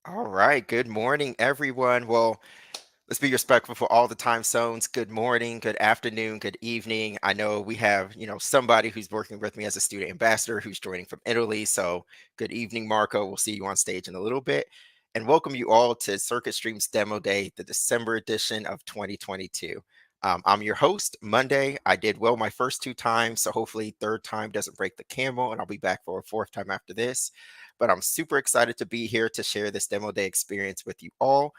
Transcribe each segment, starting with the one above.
All right. Good morning, everyone. Well, let's be respectful for all the time zones. Good morning, good afternoon, good evening. I know we have, somebody who's working with me as a student ambassador who's joining from Italy. So, good evening, Marco. We'll see you on stage in a little bit. And welcome you all to Circuit Stream's Demo Day, the December edition of 2022. I'm your host, Monday. I did well my first two times, so hopefully third time doesn't break the camel, and I'll be back for a fourth time after this. But I'm super excited to be here to share this Demo Day experience with you all.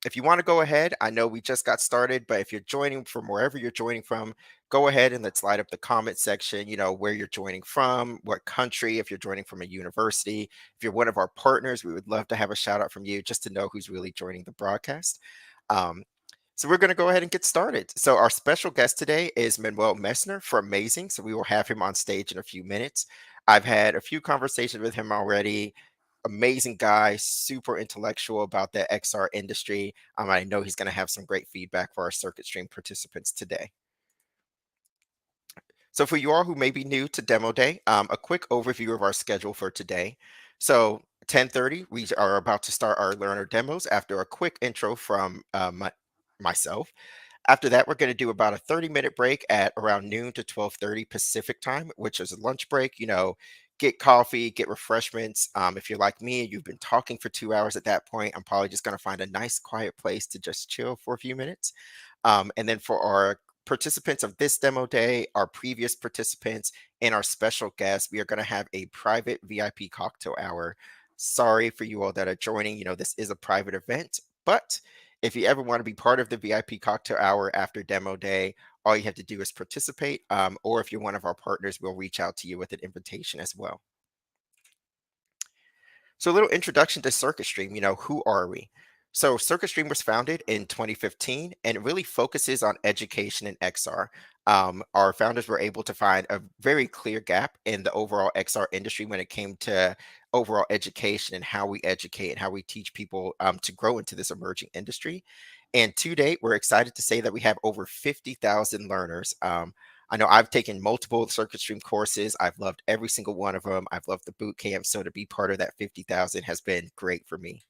If you want to go ahead, I know we just got started, but if you're joining from wherever you're joining from, go ahead and let's light up the comment section, where you're joining from, what country, if you're joining from a university. If you're one of our partners, we would love to have a shout out from you just to know who's really joining the broadcast. Um, so we're going to go ahead and get started. So our special guest today is Manuel Messner for Amazing. So we will have him on stage in a few minutes. I've had a few conversations with him already. Amazing guy, super intellectual about the XR industry. I know he's going to have some great feedback for our Circuit Stream participants today. So for you all who may be new to Demo Day, a quick overview of our schedule for today. So 10:30, we are about to start our learner demos after a quick intro from myself. After that, we're going to do about a 30-minute break at around noon to 12:30 Pacific time, which is a lunch break. Get coffee, get refreshments. If you're like me and you've been talking for 2 hours at that point, I'm probably just going to find a nice quiet place to just chill for a few minutes. And then for our participants of this demo day, our previous participants, and our special guests, we are going to have a private VIP cocktail hour. Sorry for you all that are joining. This is a private event, but if you ever want to be part of the VIP cocktail hour after demo day, all you have to do is participate. Or if you're one of our partners, we'll reach out to you with an invitation as well. So a little introduction to CircuitStream. Who are we? So CircuitStream was founded in 2015 and it really focuses on education and XR. Our founders were able to find a very clear gap in the overall XR industry when it came to overall education and how we educate and how we teach people to grow into this emerging industry. And to date, we're excited to say that we have over 50,000 learners. I know I've taken multiple Circuit Stream courses. I've loved every single one of them. I've loved the boot camp. So to be part of that 50,000 has been great for me.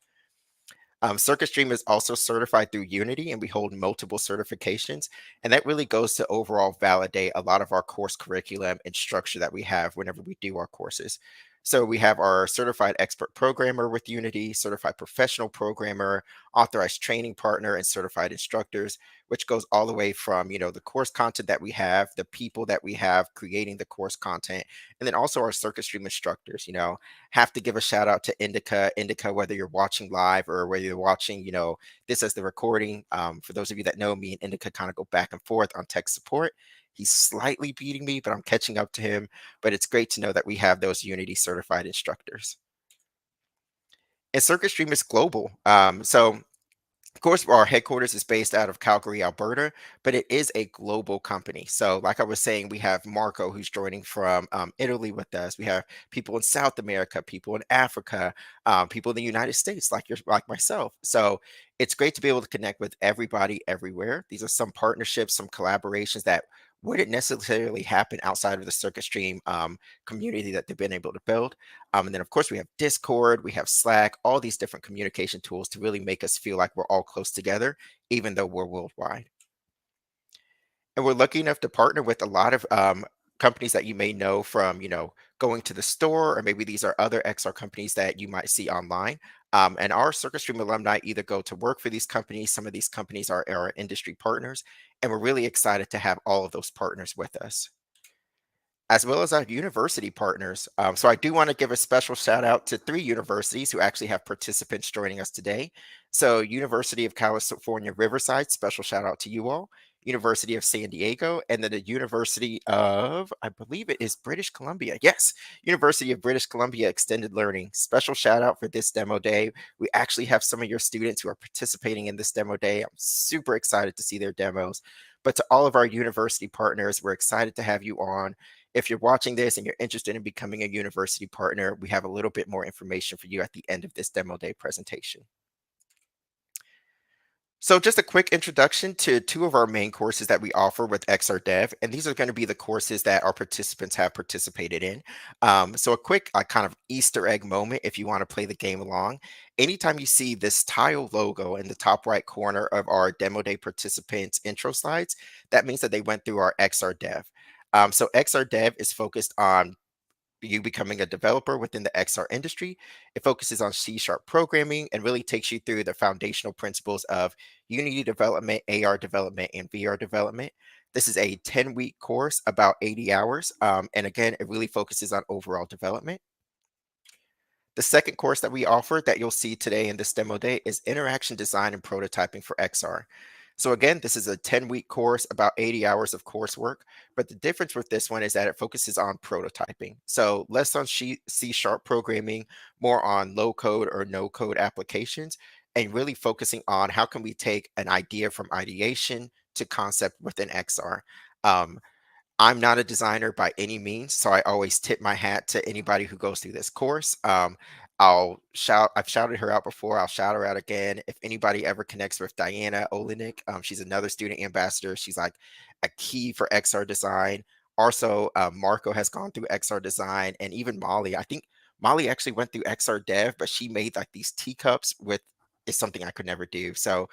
Circuit Stream is also certified through Unity, and we hold multiple certifications. And that really goes to overall validate a lot of our course curriculum and structure that we have whenever we do our courses. So we have our certified expert programmer with Unity, certified professional programmer, authorized training partner, and certified instructors, which goes all the way from, the course content that we have, the people that we have creating the course content, and then also our Circuit Stream instructors. Have to give a shout out to Indica, whether you're watching live or whether you're watching, this as the recording. For those of you that know me and Indica kind of go back and forth on tech support. He's slightly beating me, but I'm catching up to him. But it's great to know that we have those Unity certified instructors. And Circuit Stream is global. So of course, our headquarters is based out of Calgary, Alberta, but it is a global company. So, like I was saying, we have Marco who's joining from Italy with us. We have people in South America, people in Africa, people in the United States, like myself. So, it's great to be able to connect with everybody everywhere. These are some partnerships, some collaborations that wouldn't necessarily happen outside of the Circuit Stream community that they've been able to build. And then, of course, we have Discord, we have Slack, all these different communication tools to really make us feel like we're all close together, even though we're worldwide. And we're lucky enough to partner with a lot of companies that you may know from, going to the store, or maybe these are other XR companies that you might see online. And our Circuit Stream alumni either go to work for these companies. Some of these companies are our industry partners, and we're really excited to have all of those partners with us, as well as our university partners. So I do want to give a special shout out to three universities who actually have participants joining us today. So University of California, Riverside, special shout out to you all. University of San Diego, and then the University of, I believe it is British Columbia. Yes, University of British Columbia Extended Learning. Special shout out for this demo day. We actually have some of your students who are participating in this demo day. I'm super excited to see their demos. But to all of our university partners, we're excited to have you on. If you're watching this and you're interested in becoming a university partner, we have a little bit more information for you at the end of this demo day presentation. So just a quick introduction to two of our main courses that we offer with XR Dev, and these are going to be the courses that our participants have participated in. So a quick kind of Easter egg moment if you want to play the game along. Anytime you see this tile logo in the top right corner of our demo day participants intro slides, that means that they went through our XR Dev. So XR Dev is focused on you becoming a developer within the XR industry. It focuses on C sharp programming and really takes you through the foundational principles of Unity development, AR development, and VR development. This is a 10-week course, about 80 hours. And again, it really focuses on overall development. The second course that we offer that you'll see today in this demo day is Interaction Design and Prototyping for XR. So again, this is a 10-week course, about 80 hours of coursework, but the difference with this one is that it focuses on prototyping. So less on C-sharp programming, more on low code or no code applications, and really focusing on how can we take an idea from ideation to concept within XR. Um, I'm not a designer by any means, so I always tip my hat to anybody who goes through this course. I've shouted her out before, I'll shout her out again. If anybody ever connects with Diana Olenek, she's another student ambassador. She's like a key for XR design. Also, Marco has gone through XR design, and even Molly. I think Molly actually went through XR dev, but she made like these teacups with is something I could never do. So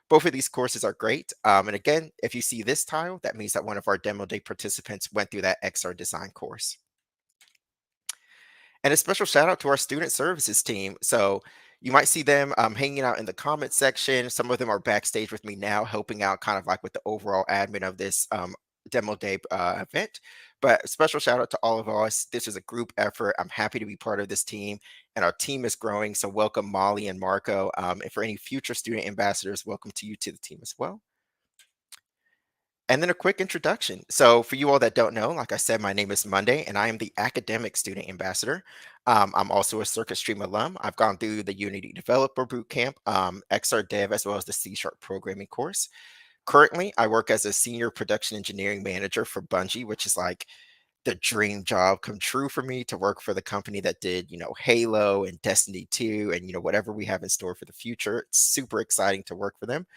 both of these courses are great. And again, if you see this tile, that means that one of our demo day participants went through that XR design course. And a special shout out to our student services team. So you might see them hanging out in the comment section. Some of them are backstage with me now, helping out kind of like with the overall admin of this demo day event. But special shout out to all of us. This is a group effort. I'm happy to be part of this team, and our team is growing. So welcome Molly and Marco. And for any future student ambassadors, welcome to you to the team as well. And then a quick introduction. So, for you all that don't know, like I said, my name is Monday, and I am the academic student ambassador. I'm also a Circuit Stream alum. I've gone through the Unity Developer Bootcamp, XR Dev, as well as the C Sharp programming course. Currently, I work as a senior production engineering manager for Bungie, which is like the dream job come true for me to work for the company that did, Halo and Destiny 2 and, whatever we have in store for the future. It's super exciting to work for them.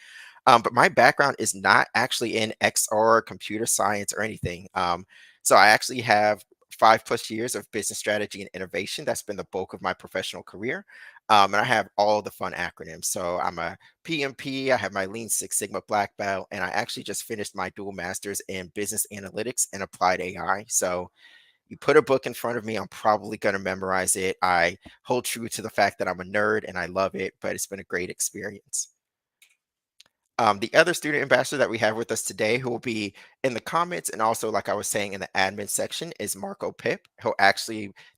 But my background is not actually in XR, computer science, or anything. So I actually have 5+ years of business strategy and innovation. That's been the bulk of my professional career. And I have all the fun acronyms. So I'm a PMP, I have my Lean Six Sigma Black Belt, and I actually just finished my dual masters in business analytics and applied AI. So you put a book in front of me, I'm probably going to memorize it. I hold true to the fact that I'm a nerd and I love it, but it's been a great experience. The other student ambassador that we have with us today, who will be in the comments and also, like I was saying, in the admin section, is Marco Pipp.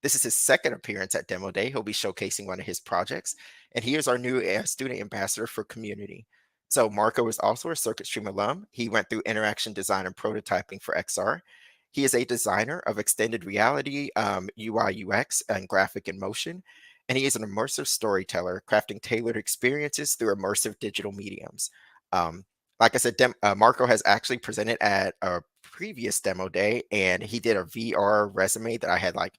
This is his second appearance at Demo Day. He'll be showcasing one of his projects, and he is our new student ambassador for community. So Marco is also a Circuit Stream alum. He went through interaction design and prototyping for XR. He is a designer of extended reality, UI, UX, and graphic and motion. And he is an immersive storyteller, crafting tailored experiences through immersive digital mediums. Um, like I said, Marco has actually presented at a previous demo day, and he did a VR resume that I had like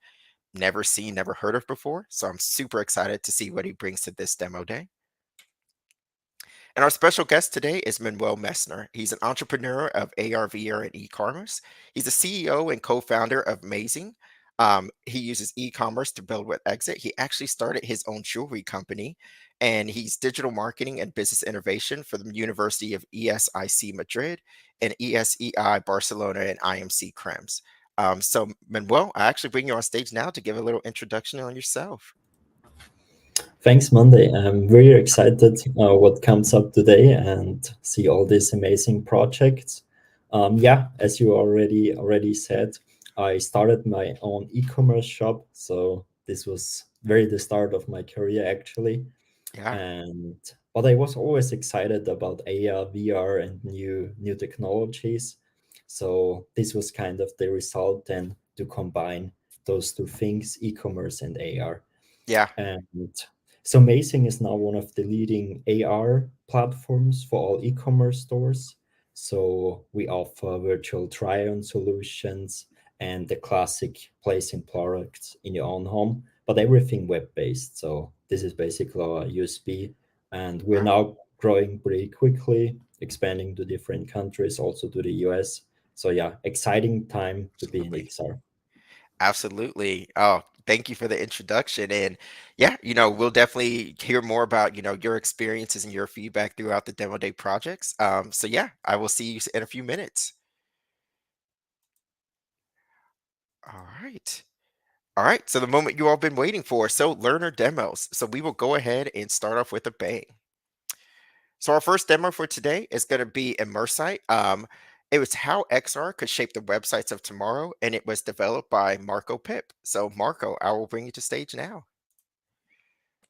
never seen, never heard of before. So I'm super excited to see what he brings to this demo day. And our special guest today is Manuel Messner. He's an entrepreneur of AR, VR, and e-commerce. He's the CEO and co-founder of Amazing. He uses e-commerce to build with exit. He actually started his own jewelry company, and he's digital marketing and business innovation for the University of ESIC Madrid and ESEI Barcelona and IMC Krems. So Manuel, I actually bring you on stage now to give a little introduction on yourself. Thanks, Monday. I'm very excited what comes up today and see all these amazing projects. Yeah, as you already said, I started my own e-commerce shop. So this was very the start of my career actually. Yeah, But I was always excited about AR, VR, and new technologies. So this was kind of the result then to combine those two things, e-commerce and AR. yeah, And so Amazing is now one of the leading AR platforms for all e-commerce stores. So we offer virtual try-on solutions and the classic placing products in your own home, but everything web-based. So this is basically our USB. And we're wow, now growing pretty quickly, expanding to different countries, also to the US. So yeah, exciting time to be in Absolutely. XR. Absolutely. Oh, thank you for the introduction. And yeah, we'll definitely hear more about, your experiences and your feedback throughout the demo day projects. So yeah, I will see you in a few minutes. All right. All right. So the moment you all been waiting for. So learner demos. So we will go ahead and start off with a bang. So our first demo for today is going to be Immersite. It was how XR could shape the websites of tomorrow, and it was developed by Marco Pipp. So Marco, I will bring you to stage now.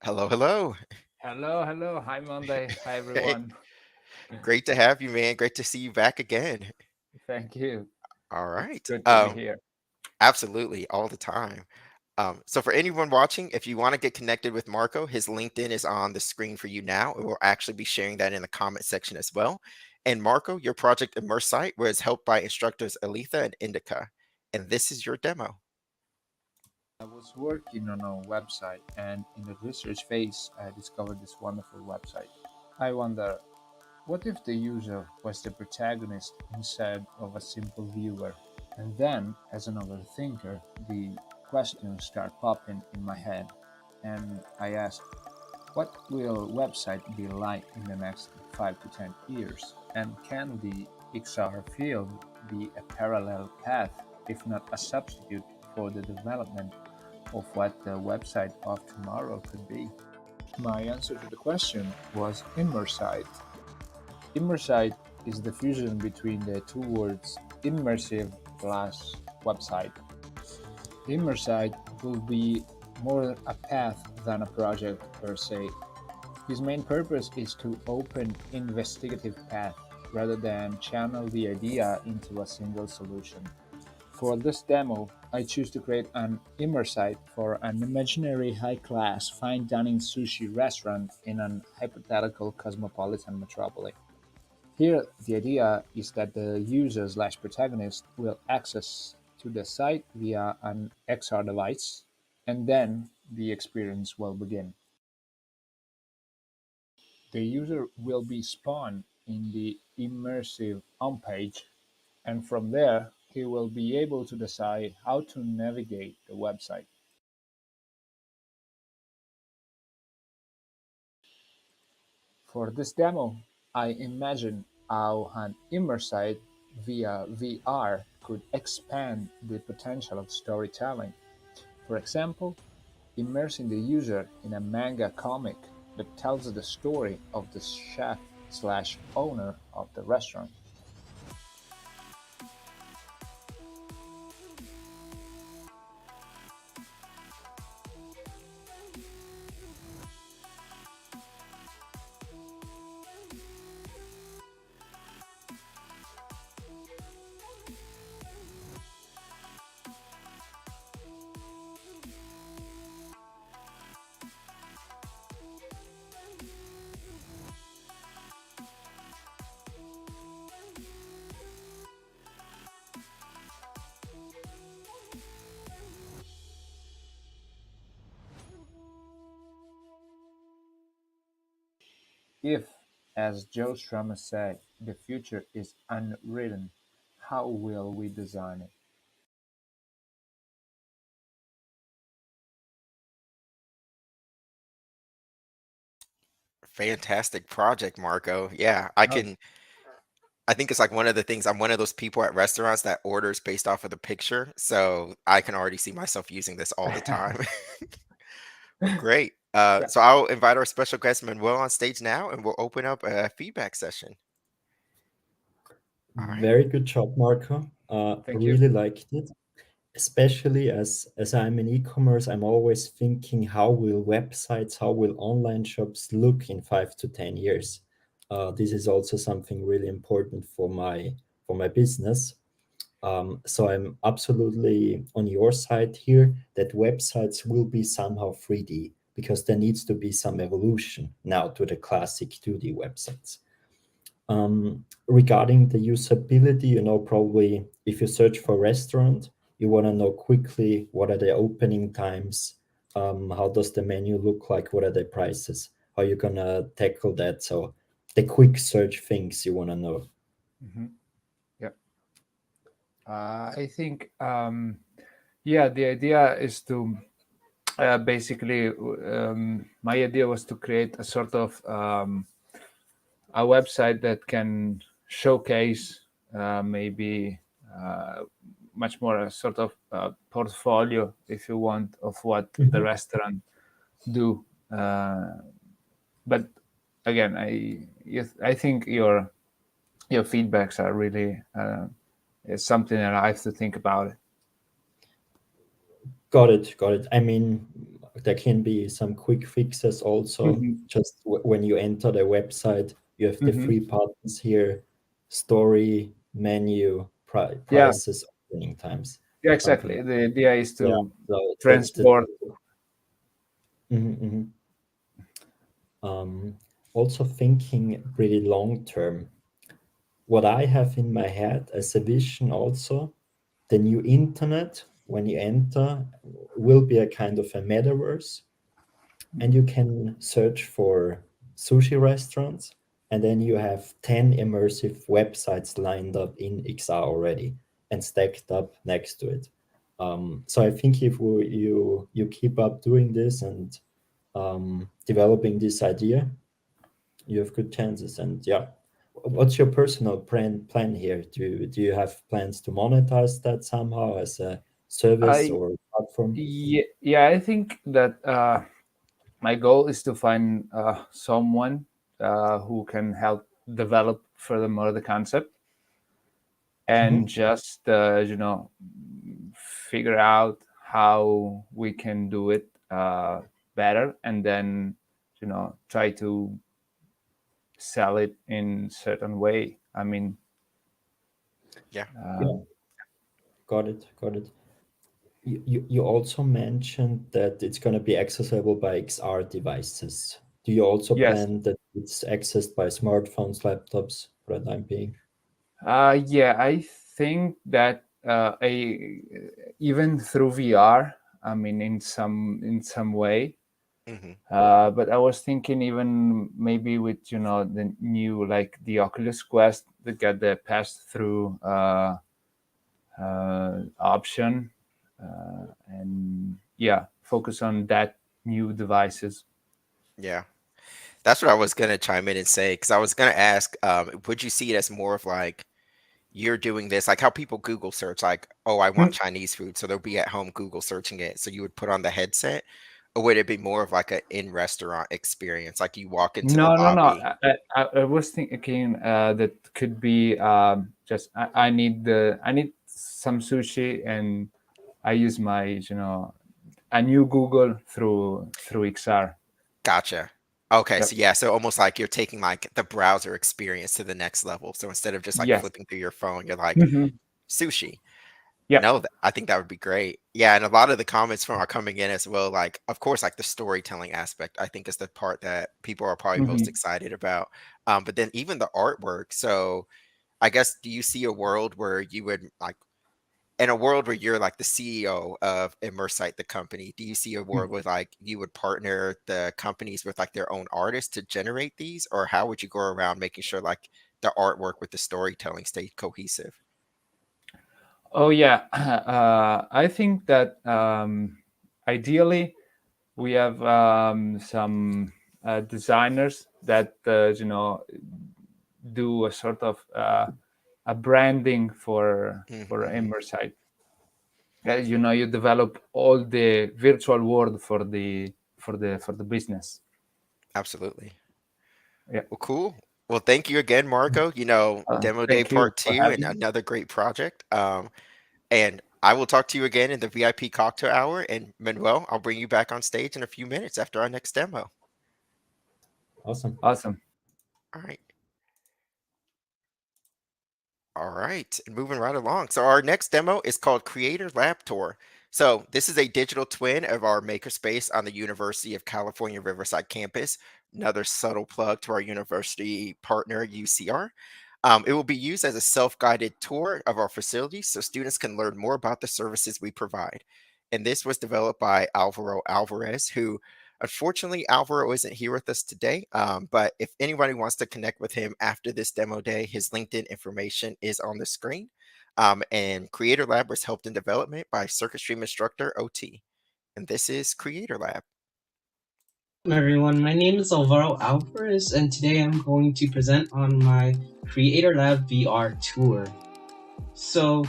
Hello, hello. Hello, hello. Hi, Monday. Hi, Hey, everyone. great to have you, man. Great to see you back again. Thank you. All It's right. good to be here. Absolutely, all the time. So for anyone watching, if you want to get connected with Marco, his LinkedIn is on the screen for you now, and we'll actually be sharing that in the comment section as well. And Marco, your project Immersite was helped by instructors Aletha and Indica. And this is your demo. I was working on a website, and in the research phase, I discovered this wonderful website. I wonder, what if the user was the protagonist instead of a simple viewer? And then, as an overthinker, the questions start popping in my head, and I ask, what will website be like in the next 5 to 10 years? And can the XR field be a parallel path, if not a substitute for the development of what the website of tomorrow could be? My answer to the question was Immersite. Immersite is the fusion between the two words immersive plus website. Immersite will be more a path than a project per se. His main purpose is to open investigative path rather than channel the idea into a single solution. For this demo, I choose to create an immersite for an imaginary high-class fine dining sushi restaurant in an hypothetical cosmopolitan metropolis. Here, the idea is that the user/protagonist will access to the site via an XR device, and then the experience will begin. The user will be spawned in the immersive homepage, and from there he will be able to decide how to navigate the website. For this demo, I imagine how an immersite via VR could expand the potential of storytelling. For example, immersing the user in a manga comic that tells the story of the chef/owner of the restaurant. If, as Joe Strummer said, the future is unwritten, how will we design it? Fantastic project, Marco. Yeah, I think it's like one of the things, I'm one of those people at restaurants that orders based off of the picture. So I can already see myself using this all the time. Well, great. Yeah, So I'll invite our special guest Manuel on stage now, and we'll open up a feedback session. All right. Very good job, Marco. thank you. Really liked it. Especially as I'm in e-commerce, I'm always thinking how will websites, how will online shops look in 5 to 10 years. This is also something really important for my business. So I'm absolutely on your side here that websites will be somehow 3D because there needs to be some evolution now to the classic 2D websites. Regarding the usability, probably if you search for restaurant, you want to know quickly what are the opening times, how does the menu look like, what are the prices, how you gonna tackle that. So the quick search things you want to know? Yeah. I think, yeah, the idea is to basically, my idea was to create a sort of a website that can showcase maybe much more a sort of portfolio, if you want, of what the restaurant do. But again, I think your feedbacks are really is something that I have to think about. Got it. I mean, there can be some quick fixes also. Just when you enter the website, you have the three buttons here: story, menu, prices, opening times. Yeah, exactly. The idea is to So transport. Also thinking pretty long term. What I have in my head as a vision also, the new internet, when you enter, will be a kind of a metaverse, and you can search for sushi restaurants, and then you have 10 immersive websites lined up in XR already and stacked up next to it. So I think if you keep up doing this and developing this idea, you have good chances. And yeah, what's your personal plan here? Do you have plans to monetize that somehow as a service or platform? Yeah, I think that my goal is to find someone who can help develop furthermore the concept, and just figure out how we can do it better, and then try to sell it in certain way. I mean, Yeah. Got it. You also mentioned that it's going to be accessible by XR devices. Do you also yes. plan that it's accessed by smartphones, laptops for the time being? Yeah, I think that even through VR, I mean, in some way. But I was thinking even maybe with the new, like the Oculus Quest, that got the pass-through option, and yeah, focus on that new devices. Yeah. That's what I was gonna chime in and say, because I was gonna ask, would you see it as more of like you're doing this, like how people Google search, like, oh, I want Chinese food, so they'll be at home Google searching it. So you would put on the headset, or would it be more of like an in-restaurant experience, like you walk into the No. lobby? I was thinking that could be just I need some sushi, and I use my a new Google through XR. Gotcha. Okay, Yep. so yeah, so almost like you're taking like the browser experience to the next level. So instead of just like Yes. flipping through your phone, you're like sushi. Yeah. No, I think that would be great. Yeah, and a lot of the comments from are coming in as well. Like, of course, like the storytelling aspect, I think is the part that people are probably most excited about. But then even the artwork. So I guess, do you see a world where you would like, in a world where you're like the CEO of Immersite, the company, do you see a world where like you would partner the companies with like their own artists to generate these, or how would you go around making sure like the artwork with the storytelling stay cohesive? Oh yeah. I think that ideally we have some designers that do a sort of a branding for Immersite. You develop all the virtual world for the business. Absolutely. Yeah. Well, cool. Well, thank you again, Marco. Demo Day Thank you Part for 2 and having me. another great project. And I will talk to you again in the VIP cocktail hour. And Manuel, I'll bring you back on stage in a few minutes after our next demo. Awesome. All right. All right, and moving right along. So our next demo is called Creator Lab Tour. So this is a digital twin of our makerspace on the University of California Riverside campus. Another subtle plug to our university partner, UCR. It will be used as a self-guided tour of our facilities so students can learn more about the services we provide. And this was developed by Alvaro Alvarez, who, I guess, do you see a world where like you would like the CEOs of Immersite, the companies, with like their own artists to generate these, or how would you go around making sure like the artwork with the storytelling stay cohesive? Unfortunately, Alvaro isn't here with us today, but if anybody wants to connect with him after this demo day, his LinkedIn information is on the screen. And Creator Lab was helped in development by Circuit Stream instructor OT. And this is Creator Lab. Everyone, my name is Alvaro Alvarez, and today I'm going to present on my Creator Lab VR tour. So,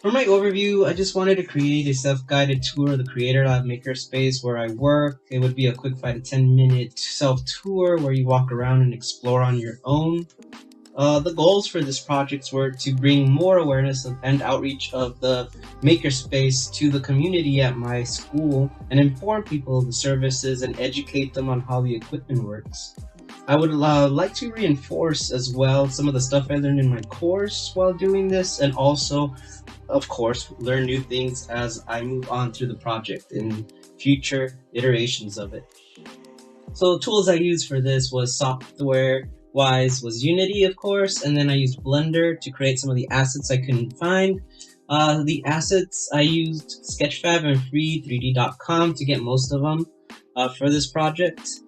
for my overview, I just wanted to create a self-guided tour of the Creator Lab makerspace where I work. It would be a quick 5 to 10 minute self-tour where you walk around and explore on your own. The goals for this project were to bring more awareness and outreach of the makerspace to the community at my school and inform people of the services and educate them on how the equipment works. I would like to reinforce as well some of the stuff I learned in my course while doing this, and also, of course, learn new things as I move on through the project in future iterations of it. So tools I used for this was software-wise was Unity, of course, and then I used Blender to create some of the assets I couldn't find. The assets I used Sketchfab and free3d.com to get most of them for this project.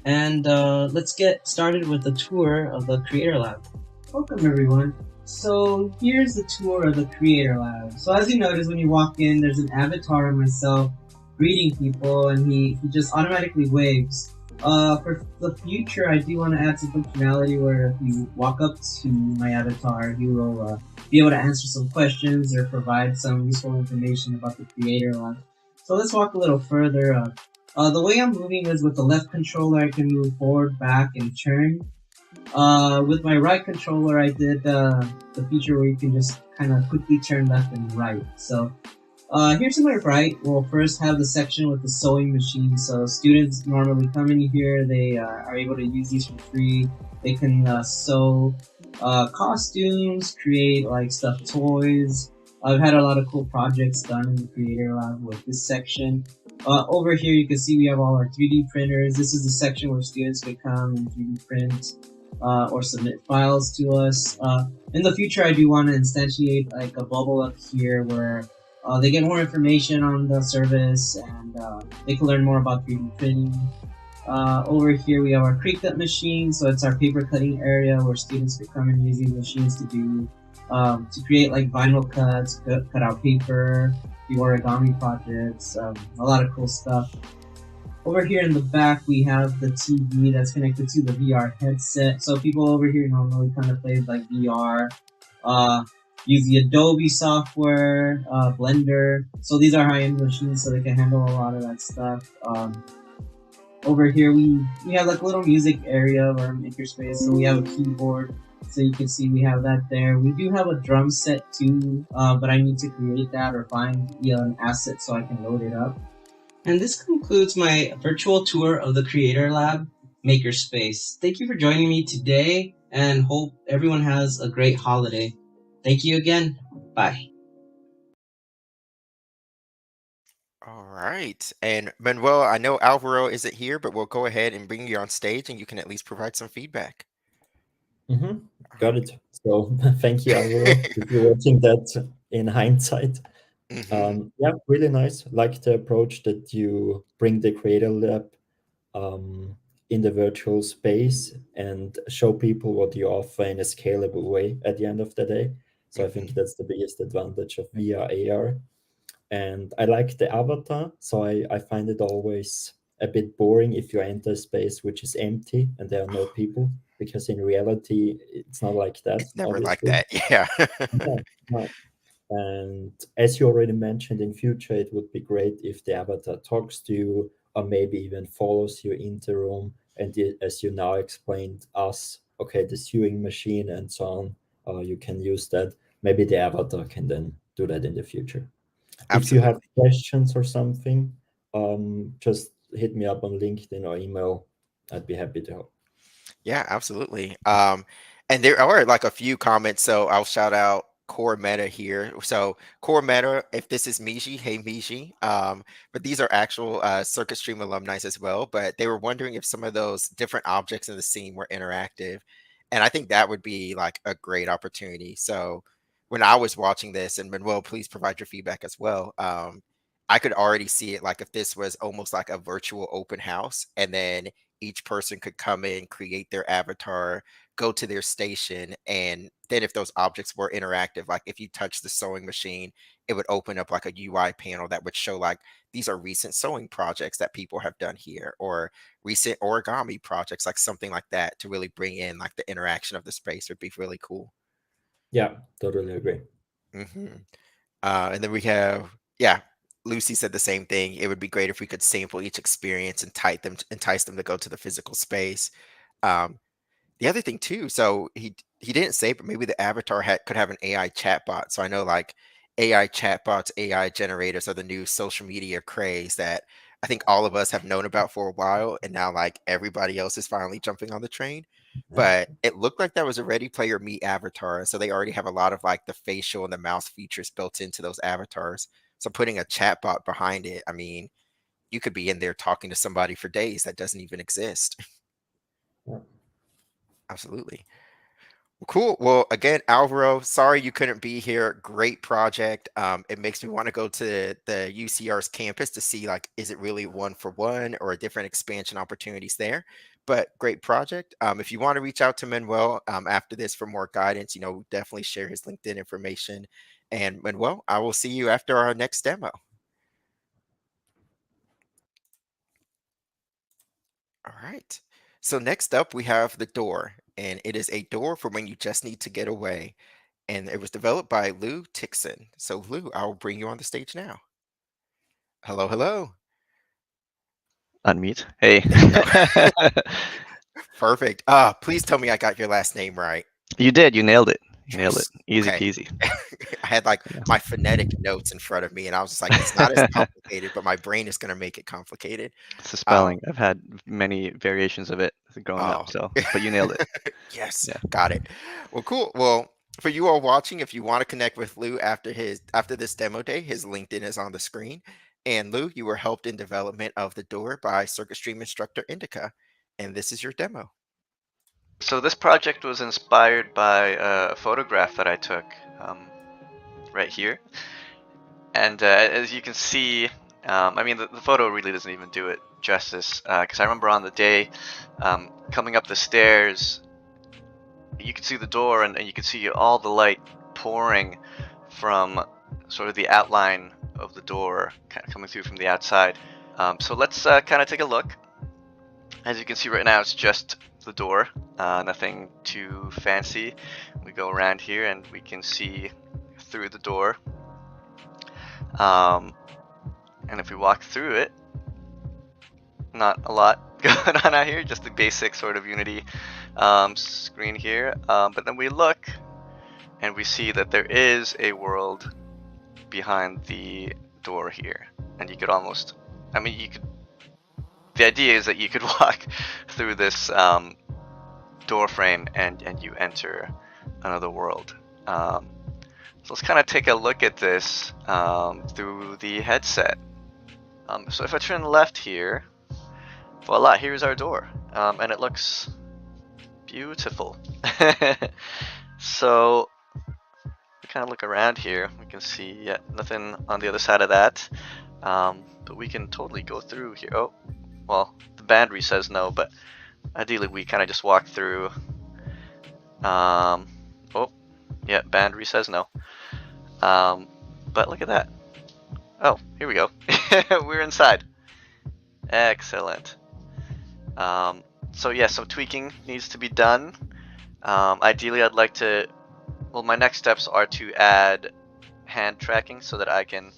And let's get started with the tour of the Creator Lab. Welcome everyone. So here's the tour of the Creator Lab. So as you notice when you walk in, there's an avatar of myself greeting people, and he just automatically waves. For the future, I do want to add some functionality where if you walk up to my avatar, he will be able to answer some questions or provide some useful information about the Creator Lab. So let's walk a little further. The way I'm moving is with the left controller, I can move forward, back, and turn. With my right controller, I did the feature where you can just kind of quickly turn left and right. So here to my right, we'll first have the section with the sewing machine. So students normally come in here, they are able to use these for free. They can sew costumes, create like stuffed toys. I've had a lot of cool projects done in the Creator Lab with this section. Over here you can see we have all our 3D printers. This is the section where students can come and 3D print or submit files to us. In the future I do want to instantiate like a bubble up here where they get more information on the service and they can learn more about 3D printing. Over here we have our Cricut machine, so it's our paper cutting area where students can come and use these machines to create like vinyl cuts, cut out paper, do origami projects, a lot of cool stuff. Over here in the back we have the TV that's connected to the VR headset. So people over here normally kind of play like VR, use the Adobe software, Blender. So these are high-end machines, so they can handle a lot of that stuff. Over here we have like a little music area of our makerspace. So we have a keyboard, so you can see we have that there. We do have a drum set too, but I need to create that or find an asset so I can load it up. And this concludes my virtual tour of the Creator Lab makerspace. Thank you for joining me today, and hope everyone has a great holiday. Thank you again. Bye. All right. And Manuel, I know Alvaro isn't here, but we'll go ahead and bring you on stage and you can at least provide some feedback. Got it. So thank you, Alvaro, if you're watching that in hindsight. Yeah, really nice. Like the approach that you bring the Creator Lab in the virtual space and show people what you offer in a scalable way at the end of the day. So I think that's the biggest advantage of VR AR. And I like the avatar, so I find it always a bit boring if you enter a space which is empty and there are no people, because in reality it's not like that. It's never like obviously. that. Yeah. No, no. And as you already mentioned, in future it would be great if the avatar talks to you or maybe even follows you in the room. And as you now explained us, okay, the sewing machine and so on, you can use that. Maybe the avatar can then do that in the future. If you have questions or something, just hit me up on LinkedIn or email. I'd be happy to help. Yeah, absolutely. And there are like a few comments, so I'll shout out Core Meta here. So Core Meta, if this is Miji, hey Miji. But these are actual Circuit Stream alumni as well. But they were wondering if some of those different objects in the scene were interactive. And I think that would be like a great opportunity. So when I was watching this, and Manuel, please provide your feedback as well. I could already see it like if this was almost like a virtual open house, and then each person could come in, create their avatar, go to their station, and then if those objects were interactive, like if you touch the sewing machine, it would open up like a UI panel that would show like these are recent sewing projects that people have done here, or recent origami projects, like something like that, to really bring in like the interaction of the space would be really cool. Yeah, totally agree. hmm and then we have, yeah, Lucy said the same thing. It would be great if we could sample each experience and entice them to go to the physical space. Um, the other thing too, so he didn't say, but maybe the avatar could have an AI chatbot. So I know like AI chatbots, AI generators are the new social media craze that I think all of us have known about for a while, and now like everybody else is finally jumping on the train. But it looked like that was a Ready Player Me avatar, so they already have a lot of like the facial and the mouse features built into those avatars. So putting a chatbot behind it, I mean, you could be in there talking to somebody for days that doesn't even exist. Yeah. Absolutely. Well, cool. Well, again, Alvaro, sorry you couldn't be here. Great project. It makes me want to go to the UCR's campus to see like, is it really one for one or different expansion opportunities there? But great project. If you want to reach out to Manuel after this for more guidance, definitely share his LinkedIn information. And Manuel, I will see you after our next demo. All right. So next up, we have the door, and it is a door for when you just need to get away. And it was developed by Lou Ticzon. So Lou, I'll bring you on the stage now. Hello, hello. Unmute. Hey. There you go. Perfect. Please tell me I got your last name right. You did. You nailed it. You nailed it. Yes. Easy Okay. peasy. I had like Yeah. my phonetic notes in front of me, and I was just like, it's not as complicated, but my brain is going to make it complicated. It's the spelling. I've had many variations of it growing up. Oh, So, but you nailed it. yes, Yeah. got it. Well, cool. Well, for you all watching, if you want to connect with Lou after this demo day, his LinkedIn is on the screen. And Lou, you were helped in development of the door by Circuit Stream instructor Indica, and this is your demo. So this project was inspired by a photograph that I took right here. And as you can see, I mean, the photo really doesn't even do it justice, because I remember on the day coming up the stairs, you could see the door and you could see all the light pouring from sort of the outline of the door kind of coming through from the outside. So let's kind of take a look. As you can see right now, it's just the door, nothing too fancy. We go around here and we can see through the door. And if we walk through it, not a lot going on out here, just the basic sort of Unity screen here. But then we look and we see that there is a world behind the door here. And you could almost, I mean, you could, the idea is that you could walk through this door frame and you enter another world. So let's kind of take a look at this through the headset. So if I turn left here, voila, here's our door, and it looks beautiful. So we kind of look around here, we can see nothing on the other side of that, but we can totally go through here. Oh, well, the boundary says no, but ideally we kind of just walk through. Oh, yeah, boundary says no. But look at that. Oh, here we go. We're inside. Excellent. So yeah, some tweaking needs to be done. Ideally, I'd like to, well, my next steps are to add hand tracking so that I can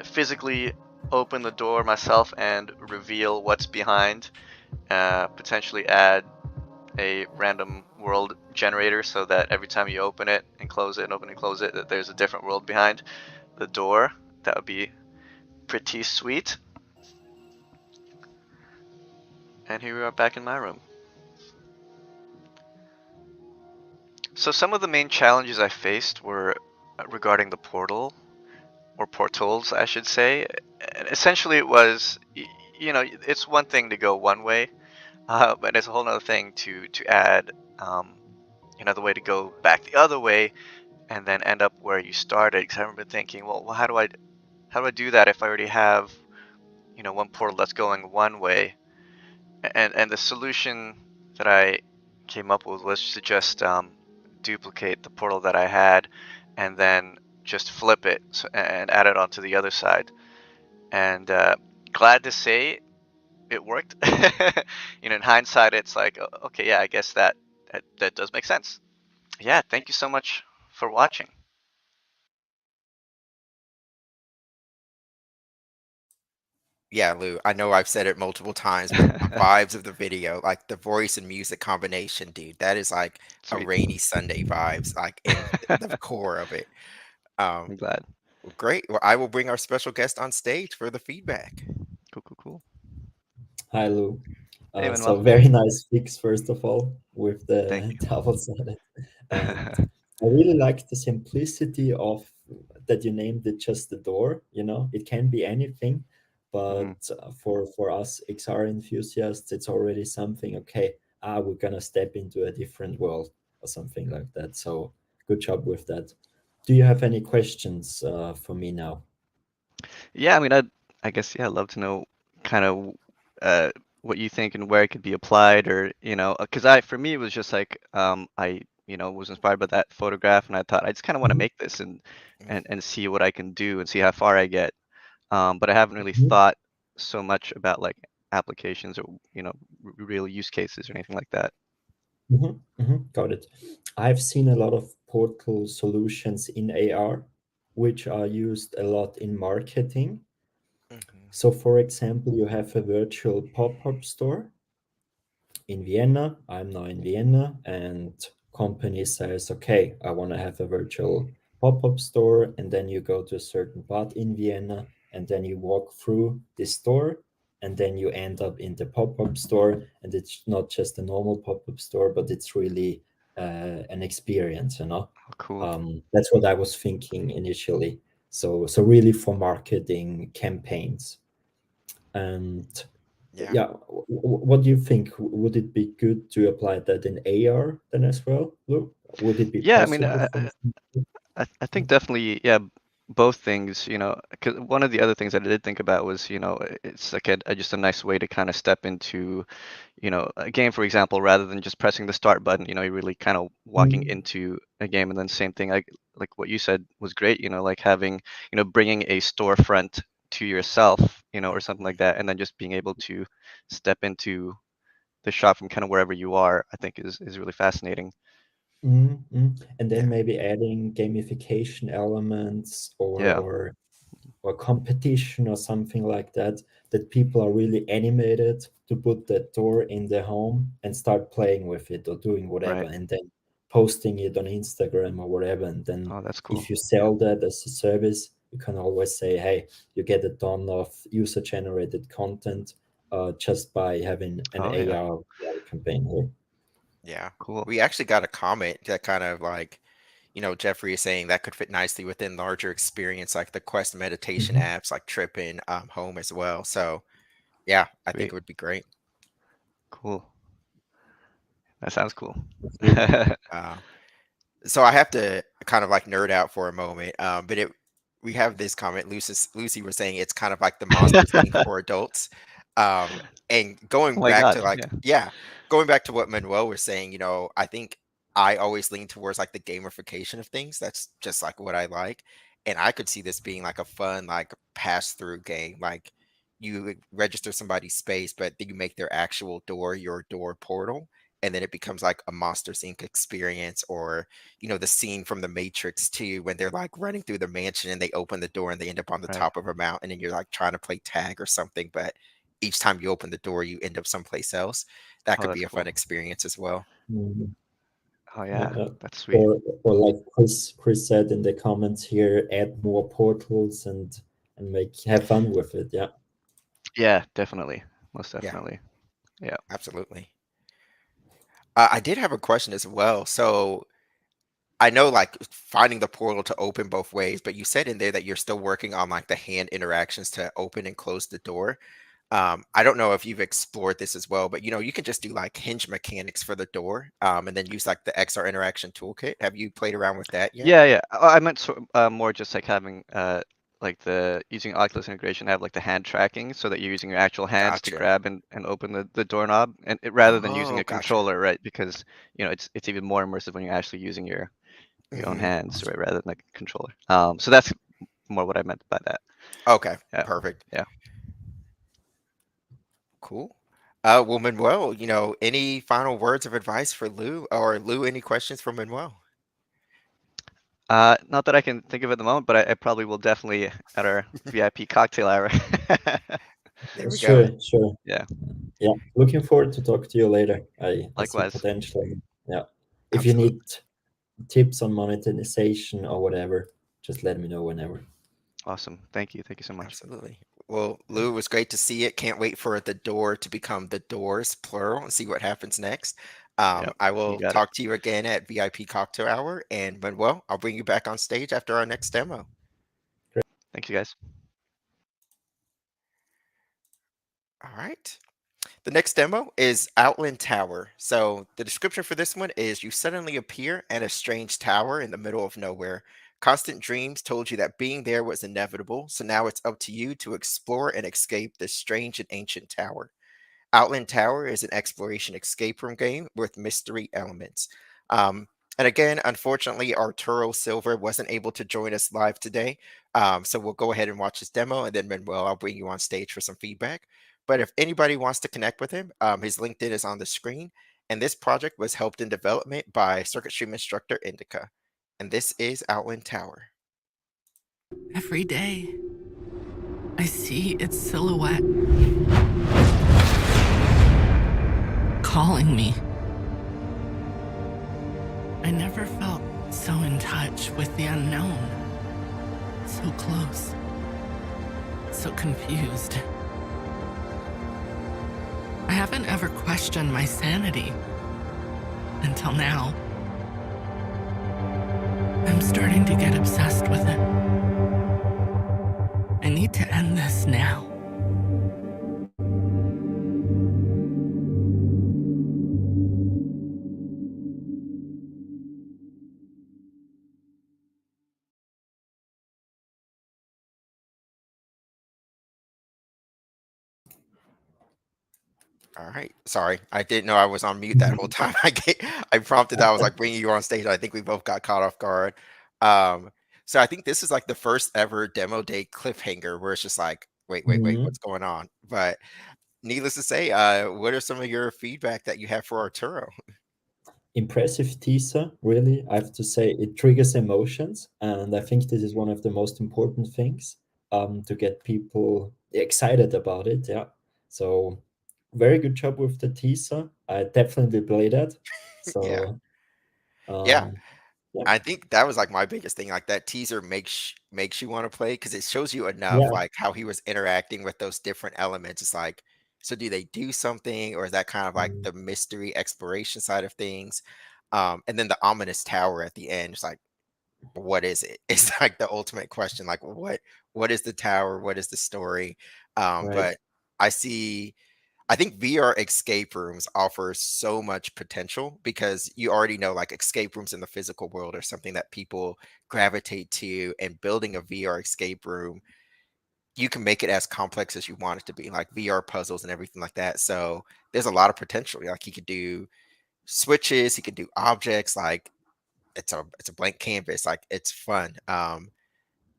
physically open the door myself and reveal what's behind. Potentially add a random world generator so that every time you open it and close it and open and close it, that there's a different world behind the door. That would be pretty sweet. And here we are back in my room. So some of the main challenges I faced were regarding the portal, or portals I should say. And essentially it was, it's one thing to go one way, but it's a whole other thing to add another way to go back the other way and then end up where you started. Because I remember thinking, well, how do how do I do that if I already have, you know, one portal that's going one way? And the solution that I came up with was to just duplicate the portal that I had, and then just flip it and add it onto the other side. And glad to say it worked. You know, in hindsight, it's like, okay, yeah, I guess that does make sense. Yeah, thank you so much for watching. Yeah, Lou, I know I've said it multiple times, but the vibes of the video, like the voice and music combination, dude, that is like a Sweet. rainy Sunday vibes, like in the core of it. I'm glad. Well, great. Well, I will bring our special guest on stage for the feedback. Cool, cool, cool. Hi, Lou. Hey, So Manuel. very nice fix, first of all, with Thank the you. double-sided. And I really like the simplicity of that you named it just the door. You know, it can be anything, but for us XR enthusiasts, it's already something. Okay, we're gonna step into a different world or something like that. So good job with that. Do you have any questions for me now? Yeah, I mean, I guess, yeah, I'd love to know kind of what you think and where it could be applied, or, you know, because for me, it was just like, you know, was inspired by that photograph, and I thought I just kind of want to Mhm, make this and Mm. see what I can do and see how far I get. But I haven't really mhm. thought so much about like applications or, you know, real use cases or anything like that. Got it. I've seen a lot of portal solutions in AR, which are used a lot in marketing. Mhm. So, for example, you have a virtual pop-up store in Vienna. I'm now in Vienna, and company says, okay, I want to have a virtual pop-up store, and then you go to a certain part in Vienna, and then you walk through this store, and then you end up in the pop-up store, and it's not just a normal pop-up store, but it's really an experience, you know. Oh, cool. That's what I was thinking initially. So really for marketing campaigns. And Yeah. yeah, what do you think? Would it be good to apply that in AR then as well, Lou? Would it be Yeah, I mean, possible for you? I think definitely, yeah, both things, you know, because one of the other things that I did think about was, you know, it's like just a nice way to kind of step into, you know, a game, for example, rather than just pressing the start button. You know, you're really kind of walking Mm, into a game, and then same thing, like what you said was great, you know, like having, you know, bringing a storefront to yourself, you know, or something like that, and then just being able to step into the shop from kind of wherever you are, I think is really fascinating. And then Yeah. maybe adding gamification elements Yeah, or competition or something like that, that people are really animated to put that door in their home and start playing with it or doing whatever, right. and then posting it on Instagram or whatever. And then Oh, that's cool. if you sell that as a service, you can always say, hey, you get a ton of user generated content just by having an Oh yeah, AR campaign here. Yeah. cool. We actually got a comment that kind of like, Jeffrey is saying that could fit nicely within larger experience, like the Quest meditation Mhm. apps, like Trip and Home as well. So yeah, I think Sweet. it would be great. Cool. That sounds cool. Absolutely. Uh, so I have to kind of like nerd out for a moment. But we have this comment. Lucy was saying it's kind of like the Monsters Inc. for adults. And Oh going my back to God. like, Yeah. yeah, going back to what Manuel was saying, I think I always lean towards like the gamification of things. That's just like what I like. And I could see this being like a fun, like pass through game. Like you register somebody's space, but then you make their actual door your door portal. And then it becomes like a Monsters Inc. experience, or the scene from the Matrix too, when they're like running through the mansion and they open the door and they end up on the Right. top of a mountain and you're like trying to play tag or something, but each time you open the door, you end up someplace else. That Oh, could that's be a fun cool. experience as well. Mhm. Oh Yeah, yeah, that's sweet. or like Chris said in the comments here, add more portals and make have fun with it. Yeah. Yeah, definitely. Most Yeah, definitely. Yeah. absolutely. I did have a question as well. So I know like finding the portal to open both ways, but you said in there that you're still working on like the hand interactions to open and close the door. I don't know if you've explored this as well, but you can just do like hinge mechanics for the door, and then use like the XR interaction toolkit. Have you played around with that yet? Yeah, yeah. I meant more just like having like the using Oculus integration have like the hand tracking so that you're using your actual hands to Gotcha. grab and open the doorknob, and rather than using Oh, a gotcha. controller, right? Because it's even more immersive when you're actually using your own Hmm. hands, right, rather than like a controller. So that's more what I meant by that. Okay, Yeah. perfect. Yeah. Cool. Well, Manuel, any final words of advice for Lou, or Lou, any questions for Manuel? Not that I can think of at the moment, but I probably will definitely at our VIP cocktail hour. There we go. Sure. Yeah, Yeah, looking forward to talk to you later. I see likewise. potential. Yeah. If you Absolutely. need tips on monetization or whatever, just let me know whenever. Awesome. Thank you. Thank you so much. Absolutely. Well, Lou, it was great to see it. Can't wait for the door to become the doors, plural, and see what happens next. Yep, I you will got it. talk to you again at VIP Cocktail Hour. And Manuel, I'll bring you back on stage after our next demo. Thank you, guys. All right. The next demo is Outland Tower. So the description for this one is: you suddenly appear at a strange tower in the middle of nowhere. Constant dreams told you that being there was inevitable, so now it's up to you to explore and escape this strange and ancient tower. Outland Tower is an exploration escape room game with mystery elements. Um, and again, unfortunately, Arturo Silva wasn't able to join us live today. So we'll go ahead and watch his demo, and then Manuel, I'll bring you on stage for some feedback. But if anybody wants to connect with him, his LinkedIn is on the screen. And this project was helped in development by Circuit Stream instructor Indica. And this is Outland Tower. Every day, I see its silhouette calling me. I never felt so in touch with the unknown, so close, so confused. I haven't ever questioned my sanity until now. I'm starting to get obsessed with it. I need to end this now. All right. Sorry, I didn't know I was on mute that whole time. I prompted that. I was like bringing you on stage. I think we both got caught off guard. Um, so I think this is like the first ever demo day cliffhanger where it's just like, wait, Mhm. what's going on? But needless to say, what are some of your feedback that you have for Arturo? Impressive teaser, really. I have to say it triggers emotions, and I think this is one of the most important things to get people excited about it. Yeah. So very good job with the teaser. I definitely play that. Yeah, So yeah. yeah, I think that was like my biggest thing. Like that teaser makes you want to play because it shows you enough, yeah, like how he was interacting with those different elements. It's like, so do they do something, or is that kind of like mm, the mystery exploration side of things? And then the ominous tower at the end. It's like, what is it? It's like the ultimate question. Like, what is the tower? What is the story? right. But I see. I think VR escape rooms offer so much potential because you already know like escape rooms in the physical world are something that people gravitate to, and building a VR escape room, you can make it as complex as you want it to be, like VR puzzles and everything like that. So there's a lot of potential. Like he could do switches, he could do objects, like it's a blank canvas, like it's fun.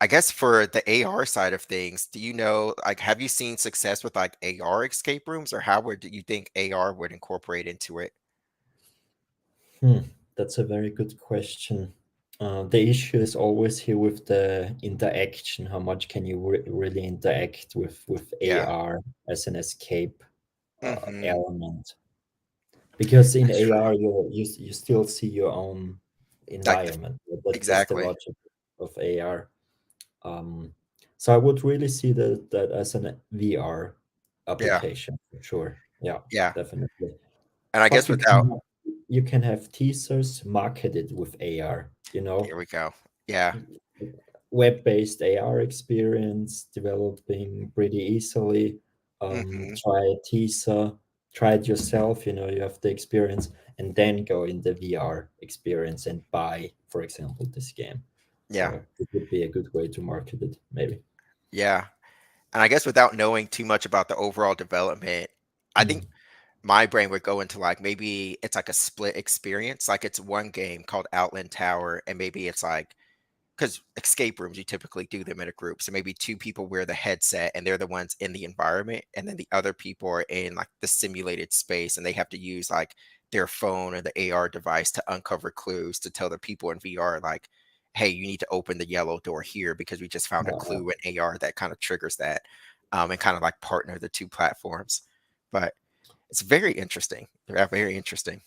I guess for the AR side of things, do you know, like, have you seen success with like AR escape rooms, or how would you think AR would incorporate into it? Hmm, that's a very good question. The issue is always here with the interaction. How much can you really interact with Yeah. AR as an escape Hmm. element? Because in That's true. AR, you still see your own Like environment. That's the exactly. logic of AR. Um, so I would really see that as an VR Yeah. application for sure. Yeah, Yeah. definitely. And I But guess without, you can have teasers marketed with AR, here we go. Yeah. web-based AR experience developing pretty easily. Hmm. Try a teaser, try it yourself, you have the experience, and then go in the VR experience and buy, for example, this game. Yeah. So it would be a good way to market it, maybe. Yeah. And I guess without knowing too much about the overall development, I think Mm. my brain would go into like maybe it's like a split experience. Like it's one game called Outland Tower, and maybe it's like because escape rooms, you typically do them in a group. So maybe two people wear the headset and they're the ones in the environment, and then the other people are in like the simulated space and they have to use like their phone or the AR device to uncover clues to tell the people in VR, like, hey, you need to open the yellow door here because we just found a clue in AR that kind of triggers that, and kind of like partner the two platforms. But it's very interesting. Yeah, very interesting.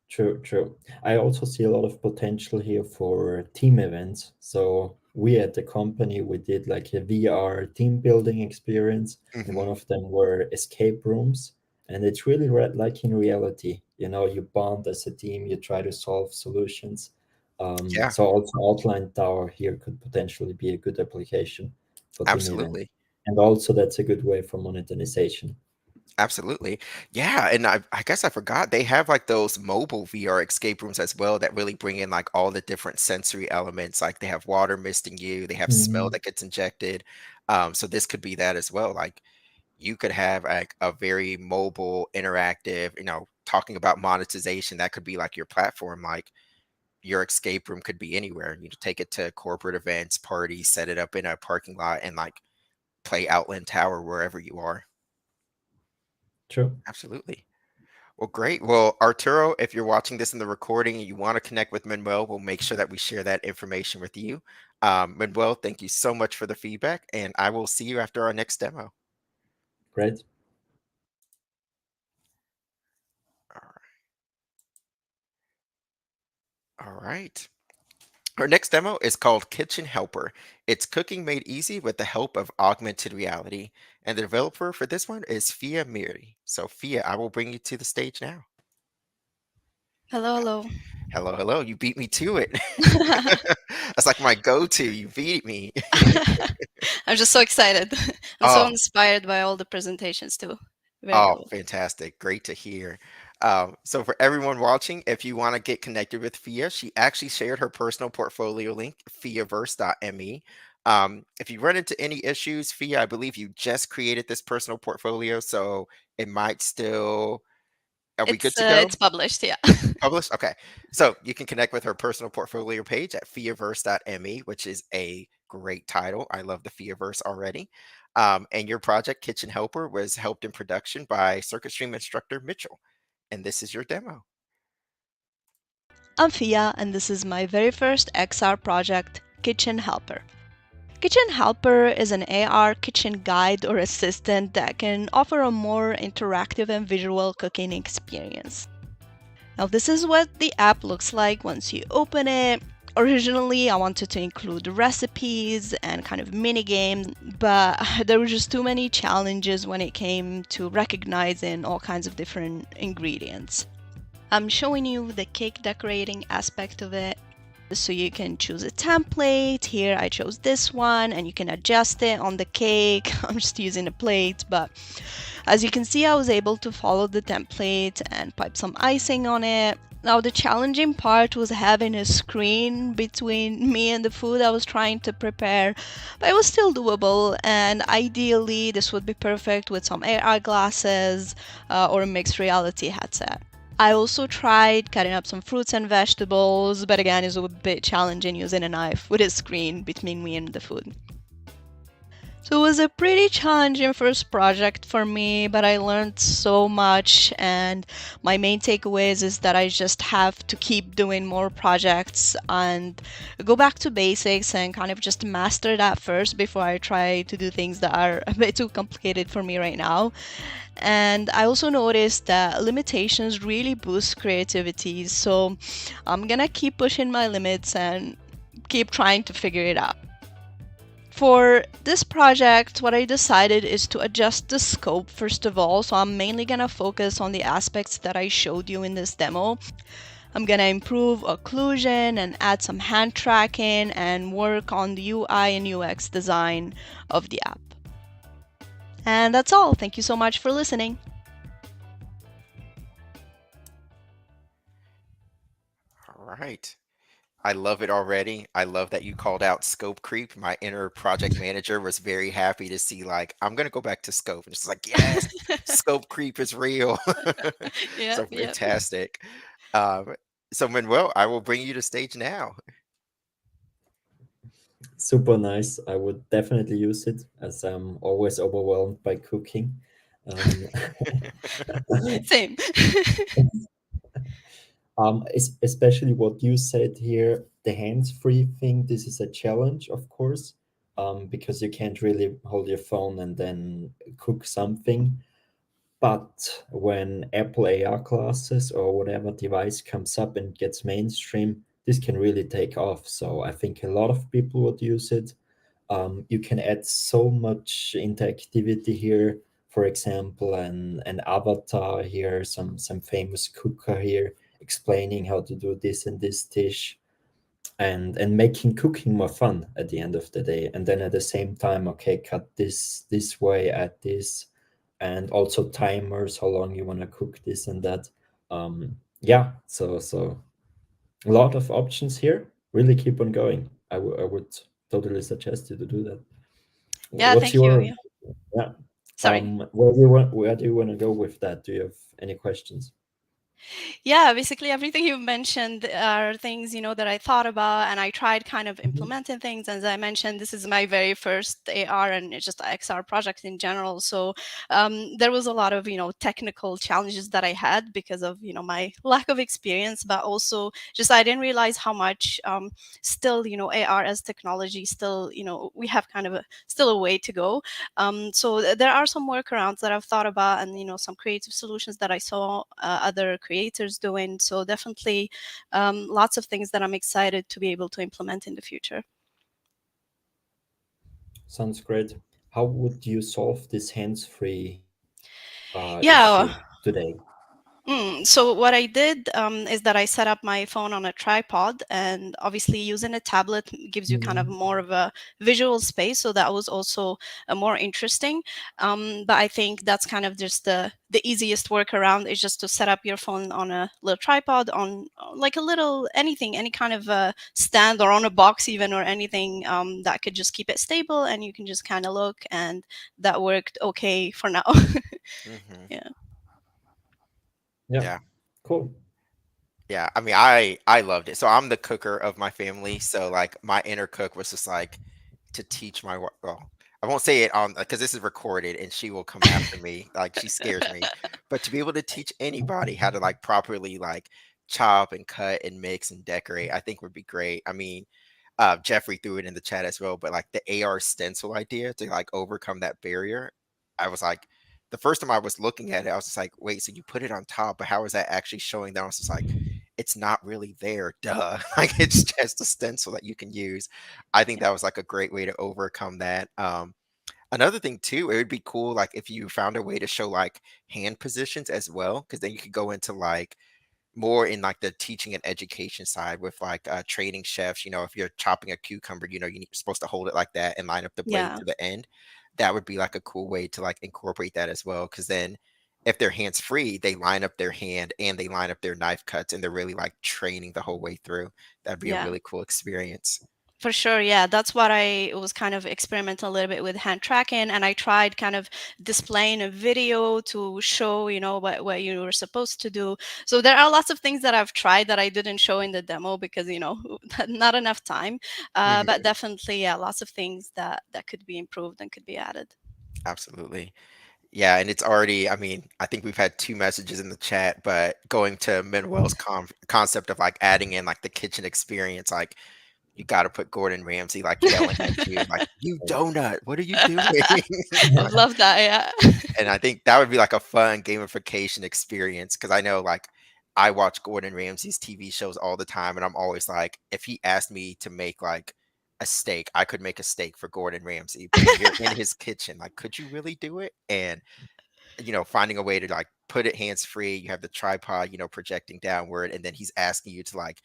True, true. I also see a lot of potential here for team events. So we at the company, we did like a VR team building experience, and Hmm. one of them were escape rooms. And it's really like in reality, you bond as a team, you try to solve solutions. Yeah, So also Outline Tower here could potentially be a good application for team events. absolutely. And also that's a good way for monetization. Absolutely. Yeah, and I guess I forgot they have like those mobile VR escape rooms as well that really bring in like all the different sensory elements. Like they have water misting you, they have smell Mhm. that gets injected. So this could be that as well. Like you could have like a very mobile, interactive, talking about monetization, that could be like your platform. Like your escape room could be anywhere. You take it to corporate events, parties, set it up in a parking lot and like play Outland Tower wherever you are. True. Absolutely. Well, great. Well, Arturo, if you're watching this in the recording and you want to connect with Manuel, we'll make sure that we share that information with you. Manuel, thank you so much for the feedback, and I will see you after our next demo. Great. All right. All right. Our next demo is called Kitchen Helper. It's cooking made easy with the help of augmented reality. And the developer for this one is Fia Miri. So, Fia, I will bring you to the stage now. Hello, hello. Hello, hello. You beat me to it. That's like my go-to. You beat me. I'm just so excited. I'm so Oh, inspired by all the presentations too. Very oh, cool. fantastic. Great to hear. So for everyone watching, if you want to get connected with Fia, she actually shared her personal portfolio link, fiaverse.me. If you run into any issues, Fia, I believe you just created this personal portfolio, so it might still. Are we good to go? It's published, yeah. Published? Okay. So you can connect with her personal portfolio page at fiaverse.me, which is a great title. I love the Fiaverse already. And your project, Kitchen Helper, was helped in production by Circuit Stream instructor Mitchell. And this is your demo. I'm Fia, and this is my very first XR project, Kitchen Helper. Kitchen Helper is an AR kitchen guide or assistant that can offer a more interactive and visual cooking experience. Now, this is what the app looks like once you open it. Originally, I wanted to include recipes and kind of mini game, but there were just too many challenges when it came to recognizing all kinds of different ingredients. I'm showing you the cake decorating aspect of it. So you can choose a template. Here I chose this one, and you can adjust it on the cake. I'm just using a plate, but as you can see, I was able to follow the template and pipe some icing on it. Now the challenging part was having a screen between me and the food I was trying to prepare, but it was still doable, and ideally this would be perfect with some AR glasses or a mixed reality headset. I also tried cutting up some fruits and vegetables, but again, it's a bit challenging using a knife with a screen between me and the food. So it was a pretty challenging first project for me, but I learned so much, and my main takeaways is that I just have to keep doing more projects and go back to basics and kind of just master that first before I try to do things that are a bit too complicated for me right now. And I also noticed that limitations really boost creativity, so I'm gonna keep pushing my limits and keep trying to figure it out. For this project, what I decided is to adjust the scope first of all, so I'm mainly gonna focus on the aspects that I showed you in this demo. I'm gonna improve occlusion and add some hand tracking and work on the UI and UX design of the app. And that's all. Thank you so much for listening. All right. I love it already. I love that you called out scope creep. My inner project manager was very happy to see, like, I'm gonna go back to scope. And it's like, yes, scope creep is real. Yep, So yep. fantastic. Um, so Manuel, I will bring you to stage now. Super nice. I would definitely use it as I'm always overwhelmed by cooking. Um, Same. especially what you said here, the hands-free thing. This is a challenge, of course, because you can't really hold your phone and then cook something. But when Apple AR glasses or whatever device comes up and gets mainstream, this can really take off. So I think a lot of people would use it. You can add so much interactivity here. For example, an avatar here, some famous cooker here explaining how to do this and this dish, and making cooking more fun at the end of the day. And then at the same time, okay, cut this way, add this, and also timers, how long you want to cook this and that. Yeah, so a lot of options here. Really keep on going. I would totally suggest you to do that. Yeah, What's thank you. your Yeah. yeah? Sorry. Where do you want to go with that? Do you have any questions? Yeah, basically everything you mentioned are things, that I thought about and I tried kind of Mhm. implementing things. As I mentioned, this is my very first AR and it's just XR project in general. So there was a lot of, technical challenges that I had because of, my lack of experience, but also just I didn't realize how much still, AR as technology still, we have kind of still a way to go. So there are some workarounds that I've thought about, and some creative solutions that I saw other creators doing. So definitely, lots of things that I'm excited to be able to implement in the future. Sounds great. How would you solve this hands-free issue Yeah. today? So what I did is that I set up my phone on a tripod, and obviously using a tablet gives you kind of Mhm. more of a visual space. So that was also more interesting. But I think that's kind of just the easiest workaround is just to set up your phone on a little tripod on like a little anything, any kind of stand or on a box even or anything that could just keep it stable, and you can just kind of look, and that worked okay for now. Hmm. Yeah. Yeah, Yeah. cool. Yeah. I mean, I loved it. So I'm the cooker of my family. So like my inner cook was just like to teach my well, I won't say it on because this is recorded and she will come after me. Like she scares me. But to be able to teach anybody how to like properly like chop and cut and mix and decorate, I think would be great. I mean, Jeffrey threw it in the chat as well, but like the AR stencil idea to like overcome that barrier, I was like, the first time I was looking at it, I was just like, wait, so you put it on top, but how is that actually showing that? I was just like, it's not really there, duh. Like it's just a stencil that you can use. I think that was like a great way to overcome that. Another thing too, it would be cool like if you found a way to show like hand positions as well, because then you could go into like more in like the teaching and education side with like training chefs. If you're chopping a cucumber, you're supposed to hold it like that and line up the blade Yeah. to the end. That would be like a cool way to like incorporate that as well, because then if they're hands free, they line up their hand and they line up their knife cuts, and they're really like training the whole way through. That'd be a Yeah. really cool experience. For sure, yeah. That's what I was kind of experimenting a little bit with hand tracking, and I tried kind of displaying a video to show, what you were supposed to do. So there are lots of things that I've tried that I didn't show in the demo because, not enough time. But Hmm. definitely, yeah, lots of things that could be improved and could be added. Absolutely. Yeah, and it's already, I mean, I think we've had two messages in the chat, but going to Manuel's concept of like adding in like the kitchen experience, like you got to put Gordon Ramsay like yelling at you, like, you donut, what are you doing? I'd love that, yeah. And I think that would be like a fun gamification experience, because I know like I watch Gordon Ramsay's TV shows all the time, and I'm always like, if he asked me to make like a steak, I could make a steak for Gordon Ramsay. But when you're in his kitchen, like, could you really do it? And finding a way to like put it hands free, you have the tripod, projecting downward, and then he's asking you to like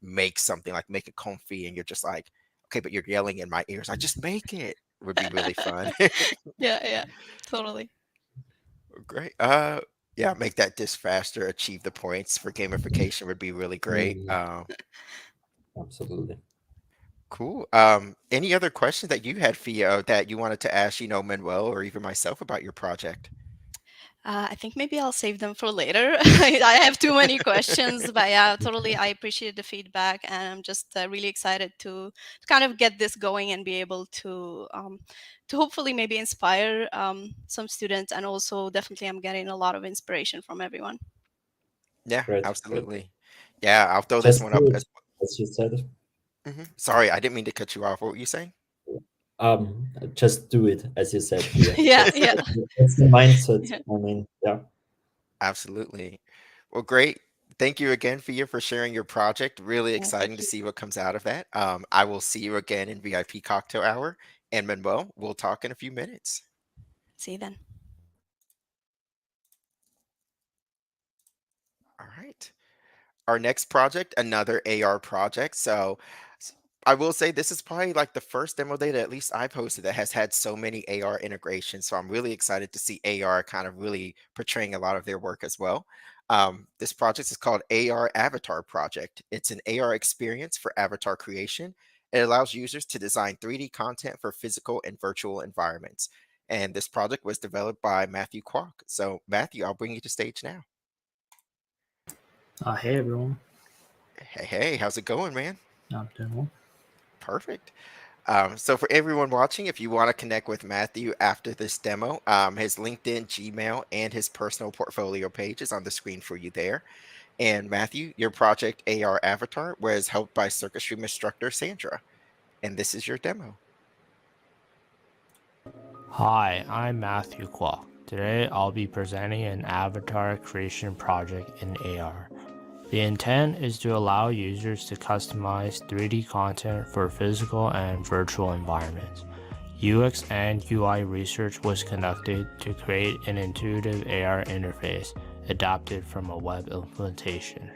make something, like make a confit, and you're just like, okay, but you're yelling in my ears, I just make it. Would be really fun. Yeah, yeah, totally. Great. Yeah, make that dish faster, achieve the points for gamification would be really great. Mm, Absolutely. Cool. Any other questions that you had, Fia, that you wanted to ask, Manuel or even myself about your project? I think maybe I'll save them for later. I have too many questions, but yeah, totally. I appreciate the feedback, and I'm just really excited to kind of get this going and be able to hopefully maybe inspire some students, and also definitely I'm getting a lot of inspiration from everyone. Yeah, Great. Great. absolutely. Yeah, I'll throw this Just one do up it, as as you said. Sorry, I didn't mean to cut you off. What were you saying? Just do it, as you said here. Yeah, yeah, That's the mindset. yeah. I mean, yeah. Absolutely. Well, great. Thank you again, Fia, for sharing your project. Really Yeah, exciting thank to you. see what comes out of that. I will see you again in VIP cocktail hour. And Manuel, we'll talk in a few minutes. See you then. All right. Our next project, another AR project. So I will say this is probably like the first demo day that at least I posted that has had so many AR integrations. So I'm really excited to see AR kind of really portraying a lot of their work as well. This project is called AR Avatar Project. It's an AR experience for avatar creation. It allows users to design 3D content for physical and virtual environments. And this project was developed by Matthew Kwok. So Matthew, I'll bring you to stage now. Hey everyone, Hey, how's it going, man? I'm doing well. Perfect. So for everyone watching, if you want to connect with Matthew after this demo, his LinkedIn, Gmail, and his personal portfolio page is on the screen for you there. And Matthew, your project AR Avatar was helped by Circus Stream instructor Sandra. And this is your demo. Hi, I'm Matthew Kwok. Today I'll be presenting an avatar creation project in AR. The intent is to allow users to customize 3D content for physical and virtual environments. UX and UI research was conducted to create an intuitive AR interface adapted from a web implementation.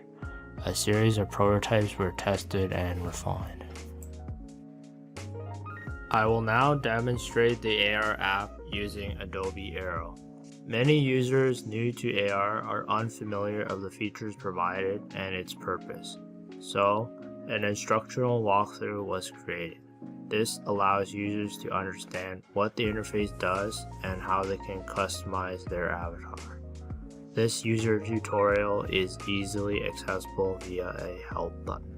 A series of prototypes were tested and refined. I will now demonstrate the AR app using Adobe Aero. Many users new to AR are unfamiliar of the features provided and its purpose, so an instructional walkthrough was created. This allows users to understand what the interface does and how they can customize their avatar. This user tutorial is easily accessible via a help button.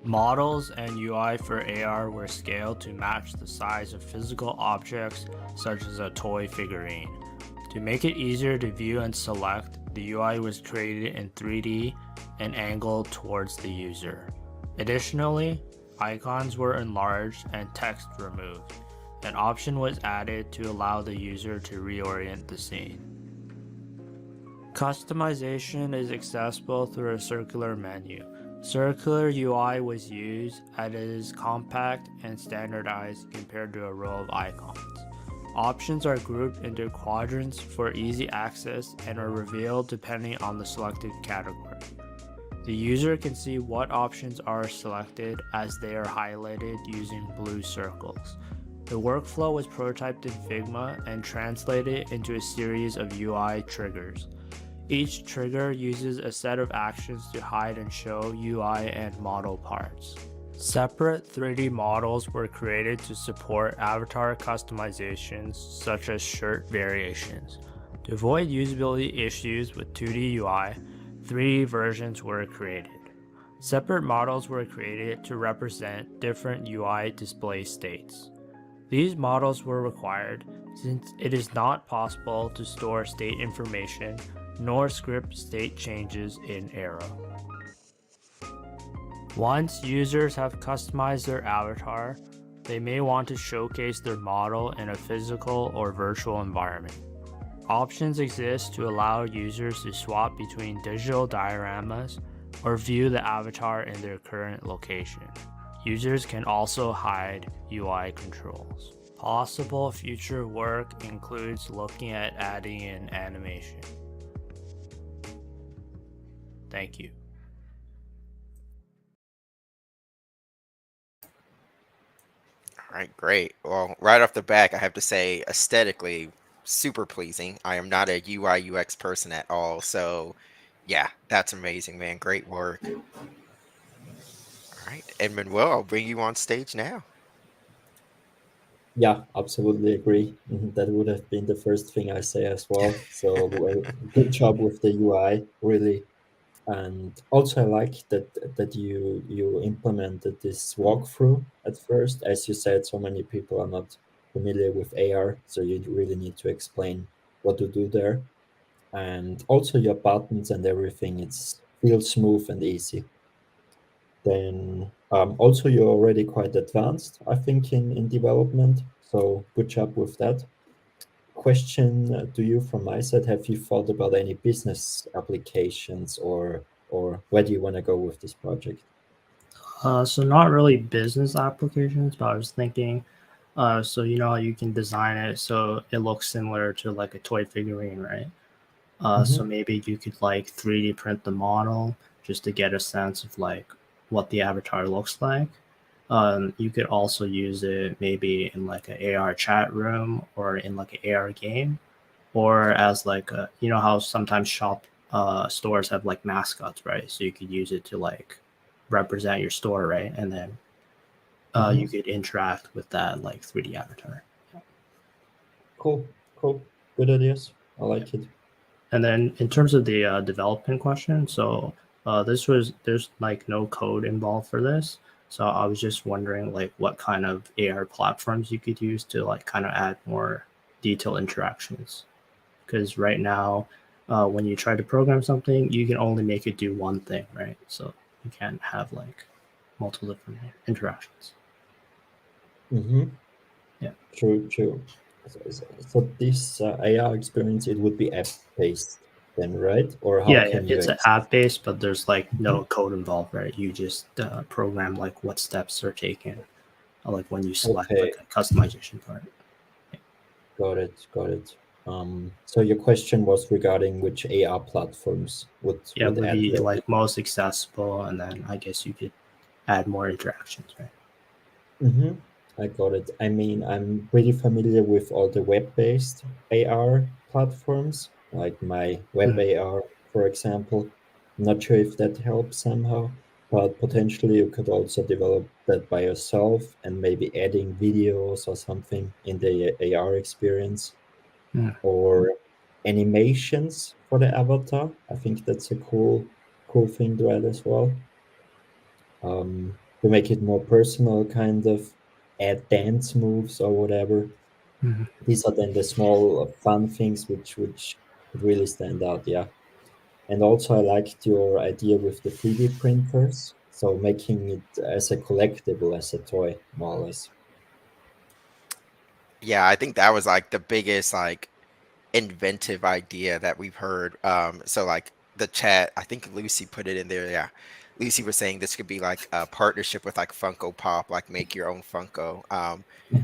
Models and UI for AR were scaled to match the size of physical objects such as a toy figurine. To make it easier to view and select, the UI was created in 3D and angled towards the user. Additionally, icons were enlarged and text removed. An option was added to allow the user to reorient the scene. Customization is accessible through a circular menu. Circular UI was used as it is compact and standardized compared to a row of icons. Options are grouped into quadrants for easy access and are revealed depending on the selected category. The user can see what options are selected as they are highlighted using blue circles. The workflow was prototyped in Figma and translated into a series of UI triggers. Each trigger uses a set of actions to hide and show UI and model parts. Separate 3D models were created to support avatar customizations such as shirt variations. To avoid usability issues with 2D UI, 3D versions were created. Separate models were created to represent different UI display states. These models were required since it is not possible to store state information nor script state changes in Aero. Once users have customized their avatar, they may want to showcase their model in a physical or virtual environment. Options exist to allow users to swap between digital dioramas or view the avatar in their current location. Users can also hide UI controls. Possible future work includes looking at adding an animation. Thank you. All right, great. Well, right off the back, I have to say, aesthetically, super pleasing. I am not a UI UX person at all. So, yeah, that's amazing, man. Great work. All right. And Manuel, I'll bring you on stage now. Yeah, absolutely agree. That would have been the first thing I say as well. So good job with the UI, really. And also I like that you implemented this walkthrough at first. As you said, so many people are not familiar with AR, so you really need to explain what to do there. And also your buttons and everything, it's feels smooth and easy. Then also you're already quite advanced, I think, in development. So good job with that. Question to you from my side: have you thought about any business applications, or where do you want to go with this project? So not really business applications, but I was thinking, so you know how you can design it so it looks similar to like a toy figurine, right? So Mhm. maybe you could like 3D print the model just to get a sense of like what the avatar looks like. You could also use it maybe in like an AR chat room or in like an AR game, or as like a, you know how sometimes stores have like mascots, right? So you could use it to like represent your store, right? And then you Mhm. could interact with that like 3D avatar. Cool, cool, good ideas. I like it. And then in terms of the development question, so there's like no code involved for this. So I was just wondering like what kind of AR platforms you could use to like kind of add more detailed interactions. Because right now, when you try to program something, you can only make it do one thing, right? So you can't have like multiple different interactions. Mhm. Yeah. True, true. So this AR experience, it would be app-based then, right? Or how Yeah, can you it's an ex- app based, but there's like Mhm. no code involved, right? You just program like what steps are taken, like when you select Okay, like a customization part. got it, got it. So your question was regarding which AR platforms Yeah, would would add be value. like most accessible, and then I guess you could add more interactions, right? Mm-hmm. I got it. I mean, I'm pretty familiar with all the web-based AR platforms, like my web Mhm. AR, for example. Not sure if that helps somehow, but potentially you could also develop that by yourself and maybe adding videos or something in the AR experience, Mhm. or animations for the avatar. I think that's a cool thing to add as well, to make it more personal, kind of add dance moves or whatever. Mhm. These are then the small fun things which could really stand out. Yeah, and also I liked your idea with the 3D printers, so making it as a collectible, as a toy, more or less. Yeah, I think that was like the biggest like inventive idea that we've heard. So like the chat, I think Lucy put it in there. Yeah. Lucy was saying this could be like a partnership with like Funko Pop, like make your own Funko,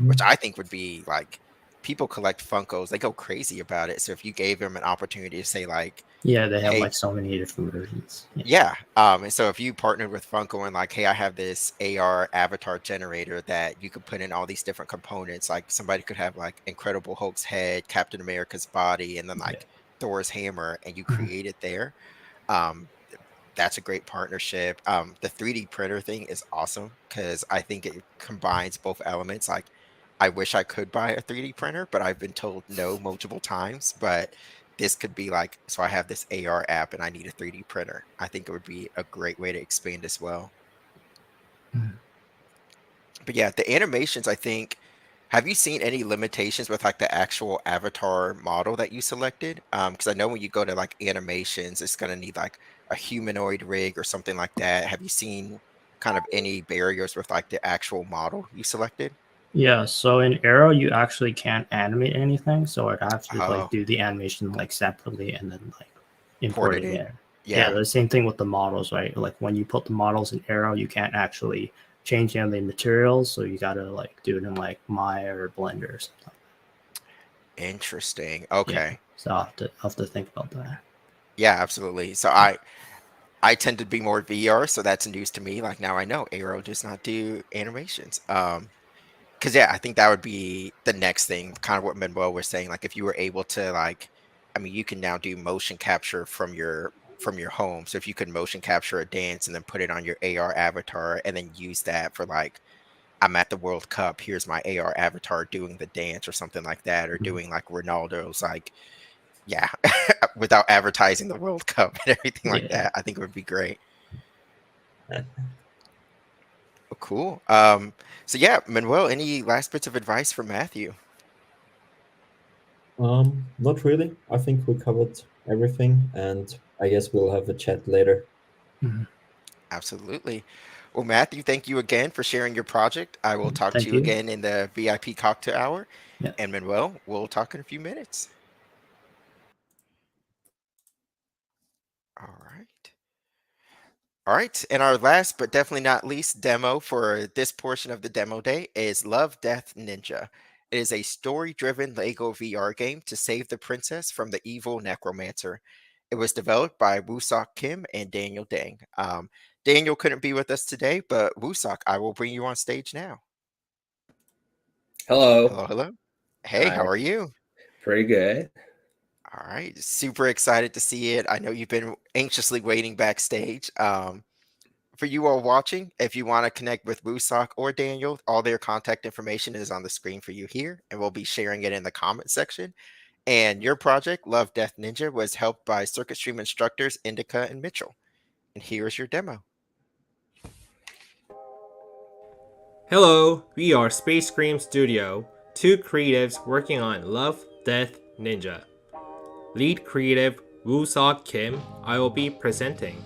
which Mhm. I think would be like people collect Funkos, they go crazy about it. So if you gave them an opportunity to say like, Yeah, they have hey, like so many different versions. Yeah. yeah. And so if you partnered with Funko and like, hey, I have this AR avatar generator that you could put in all these different components, like somebody could have like Incredible Hulk's head, Captain America's body, and then Yeah. like Thor's hammer, and you Mhm. create it there. Um, that's a great partnership. The 3D printer thing is awesome because I think it combines both elements. Like, I wish I could buy a 3D printer, but I've been told no multiple times. But this could be like, so I have this AR app and I need a 3D printer. I think it would be a great way to expand as well. Mhm. But yeah, the animations, I think, have you seen any limitations with like the actual avatar model that you selected? Because I know when you go to like animations, it's gonna need like a humanoid rig or something like that. Have you seen kind of any barriers with like the actual model you selected? Yeah, so in Arrow, you actually can't animate anything, so I'd have to like Oh, do the animation like separately and then like import ported it in? in. Yeah, Yeah, the same thing with the models, right? Like when you put the models in Arrow, you can't actually change any of the materials, so you gotta like do it in like Maya or Blender or something. interesting. Yeah, Okay. so I'll have to think about that. Yeah, absolutely. So I tend to be more VR, so that's news to me. Like now I know Arrow does not do animations. Because yeah, I think that would be the next thing, kind of what Manuel was saying. Like if you were able to like, I mean, you can now do motion capture from your from your home. So if you could motion capture a dance and then put it on your AR avatar and then use that for like, I'm at the World Cup, here's my AR avatar doing the dance or something like that, or doing like Ronaldo's like, yeah, without advertising the World Cup and everything like Yeah. that, I think it would be great. Well, cool. So yeah, Manuel, any last bits of advice for Matthew? Not really. I think we covered everything, and I guess we'll have a chat later. Absolutely. Well, Matthew, thank you again for sharing your project. I will talk to Thank you you. again in the VIP cocktail hour. Yeah. And Manuel, we'll talk in a few minutes. All right. All right. And our last but definitely not least demo for this portion of the demo day is Love, Death, Ninja. It is a story-driven Lego VR game to save the princess from the evil necromancer. It was developed by Wooseok Kim and Daniel Deng. Daniel couldn't be with us today, but Wooseok, I will bring you on stage now. Hello. Hello, hello. Hey, how Hi. are you? Pretty good. All right. Super excited to see it. I know you've been anxiously waiting backstage. For you all watching, if you want to connect with Woosock or Daniel, all their contact information is on the screen for you here, and we'll be sharing it in the comment section. And your project, Love, Death, Ninja, was helped by Circuit Stream instructors Indica and Mitchell. And here's your demo. Hello, we are Space Scream Studio, two creatives working on Love, Death, Ninja. Lead creative Wooseok Kim, I will be presenting.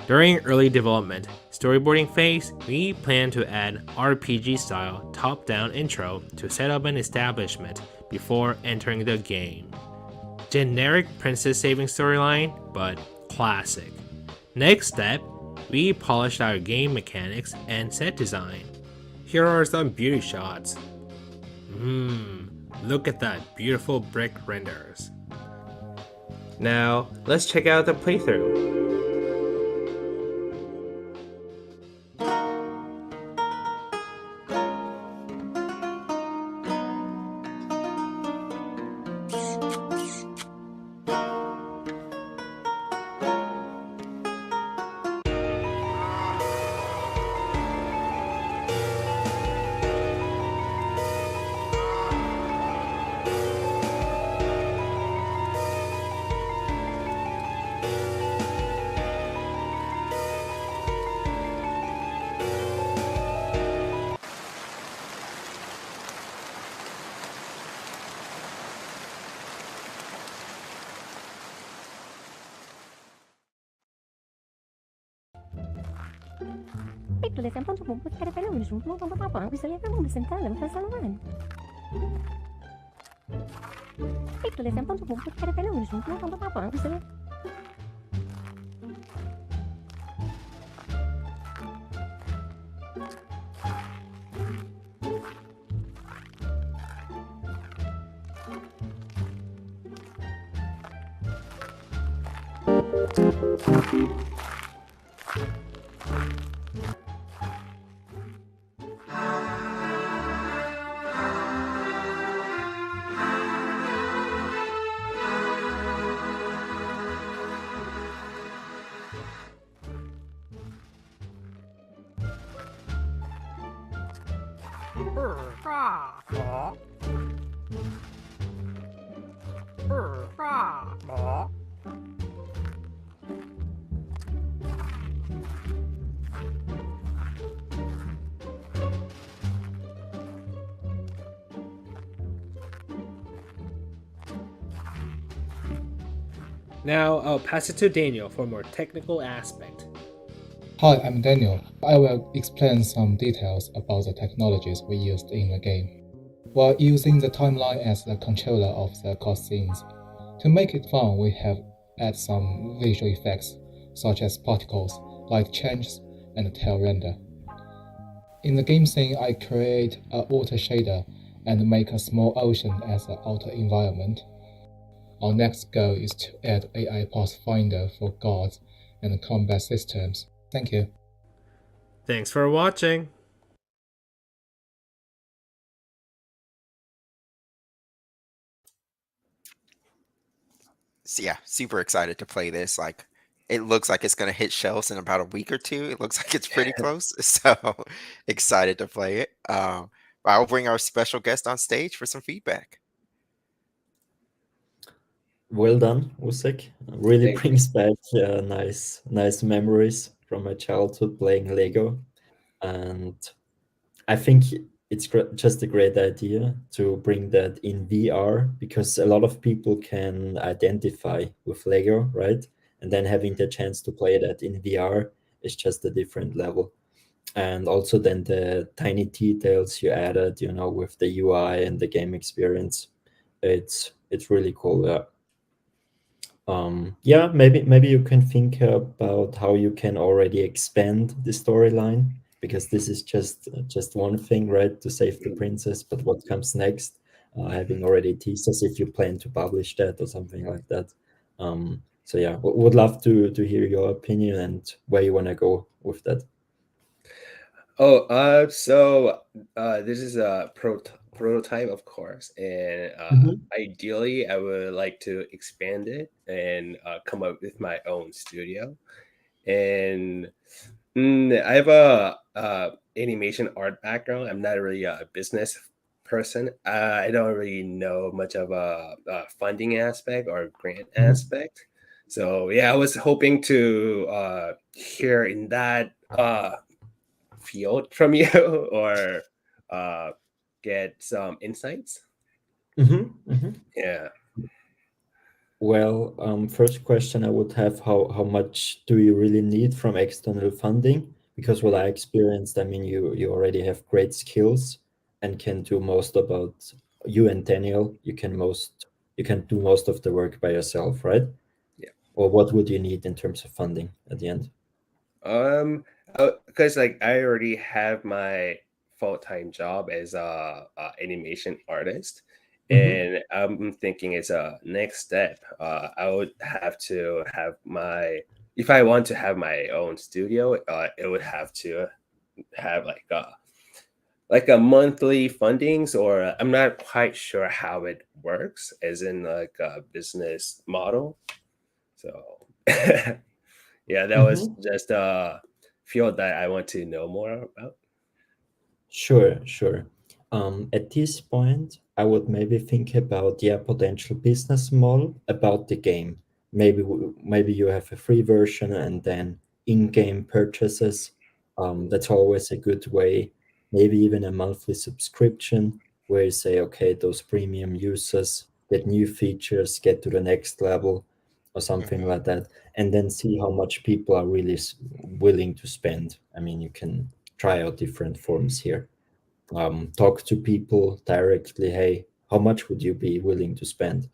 During early development, storyboarding phase, we plan to add RPG-style top-down intro to set up an establishment before entering the game. Generic princess saving storyline, but classic. Next step, we polished our game mechanics and set design. Here are some beauty shots. Look at that beautiful brick renders. Now, let's check out the playthrough. Piccole sempre un po' buttare per lui, un po' papà, questo è come sentare, mi fa salvare. Piccole sempre un po' buttare per lui, un po' papà, questo è... Now, I'll pass it to Daniel for a more technical aspect. Hi, I'm Daniel. I will explain some details about the technologies we used in the game. While using the timeline as the controller of the cutscenes, to make it fun, we have added some visual effects such as particles, light changes, and tail render. In the game scene, I create a water shader and make a small ocean as the outer environment. Our next goal is to add AI Pathfinder for guards and combat systems. Thank you. Thanks for watching! So yeah, super excited to play this. Like, it looks like it's gonna hit shelves in about a week or two. It looks like it's pretty close. So excited to play it. I'll bring our special guest on stage for some feedback. Well done, Wooseok. Really Thank you. brings back nice memories from my childhood playing Lego, and I think it's just a great idea to bring that in VR because a lot of people can identify with Lego, right? And then having the chance to play that in VR is just a different level. And also then the tiny details you added, with the UI and the game experience, it's really cool. Yeah. Yeah, maybe you can think about how you can already expand the storyline because this is just one thing, right? To save the princess, but what comes next? Having already teasers if you plan to publish that or something like that. So yeah, would love to hear your opinion and where you want to go with that. Oh, this is a prototype, of course, and ideally, I would like to expand it and come up with my own studio. And I have a animation art background. I'm not really a business person. I don't really know much of a funding aspect or grant aspect. So yeah, I was hoping to hear in that field from you or get some insights. Yeah. Well, first question I would have, how much do you really need from external funding? Because what I experienced, I mean, you already have great skills and can do most about you and Daniel. You can do most of the work by yourself, right? Yeah. Or what would you need in terms of funding at the end? Because like I already have my full-time job as a animation artist, and I'm thinking as a next step, I would have to have if I want to have my own studio, it would have to have like a monthly fundings, or I'm not quite sure how it works as in like a business model. So yeah, that was just a field that I want to know more about. Sure. At this point, I would maybe think about potential business model about the game. Maybe you have a free version and then in-game purchases. That's always a good way. Maybe even a monthly subscription where you say, okay, those premium users get new features, get to the next level, or something like that, and then see how much people are really willing to spend. I mean, you can try out different forms here. Talk to people directly. Hey, how much would you be willing to spend?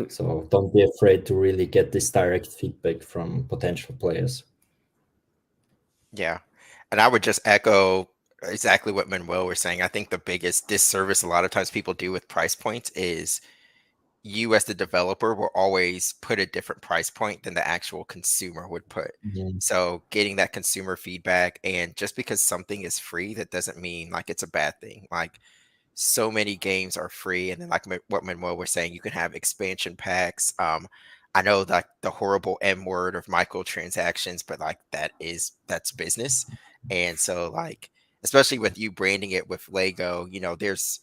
So don't be afraid to really get this direct feedback from potential players. Yeah. And I would just echo exactly what Manuel was saying. I think the biggest disservice a lot of times people do with price points is you as the developer will always put a different price point than the actual consumer would put. So getting that consumer feedback, and just because something is free, that doesn't mean like it's a bad thing. Like, so many games are free, and then like what Manuel was saying, you can have expansion packs. I know that the horrible M word of microtransactions, but like that's business. And so like, especially with you branding it with Lego, there's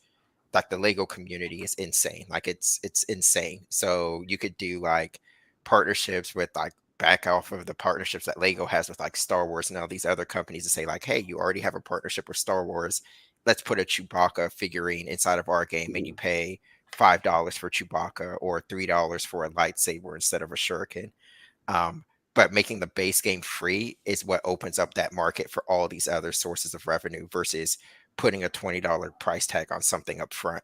like the Lego community is insane. Like it's insane. So you could do like partnerships with like back off of the partnerships that Lego has with like Star Wars and all these other companies to say like, hey, you already have a partnership with Star Wars. Let's put a Chewbacca figurine inside of our game, and you pay $5 for Chewbacca or $3 for a lightsaber instead of a shuriken. But making the base game free is what opens up that market for all these other sources of revenue versus putting a $20 price tag on something up front.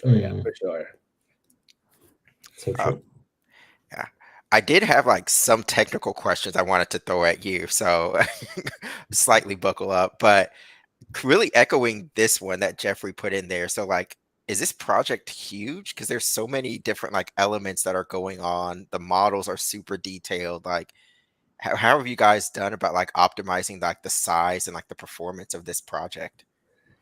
Oh yeah, for sure. So true. Yeah. I did have like some technical questions I wanted to throw at you, so slightly buckle up, but really echoing this one that Jeffrey put in there. So like, is this project huge? Because there's so many different like elements that are going on. The models are super detailed. Like, how have you guys done about like optimizing like the size and like the performance of this project?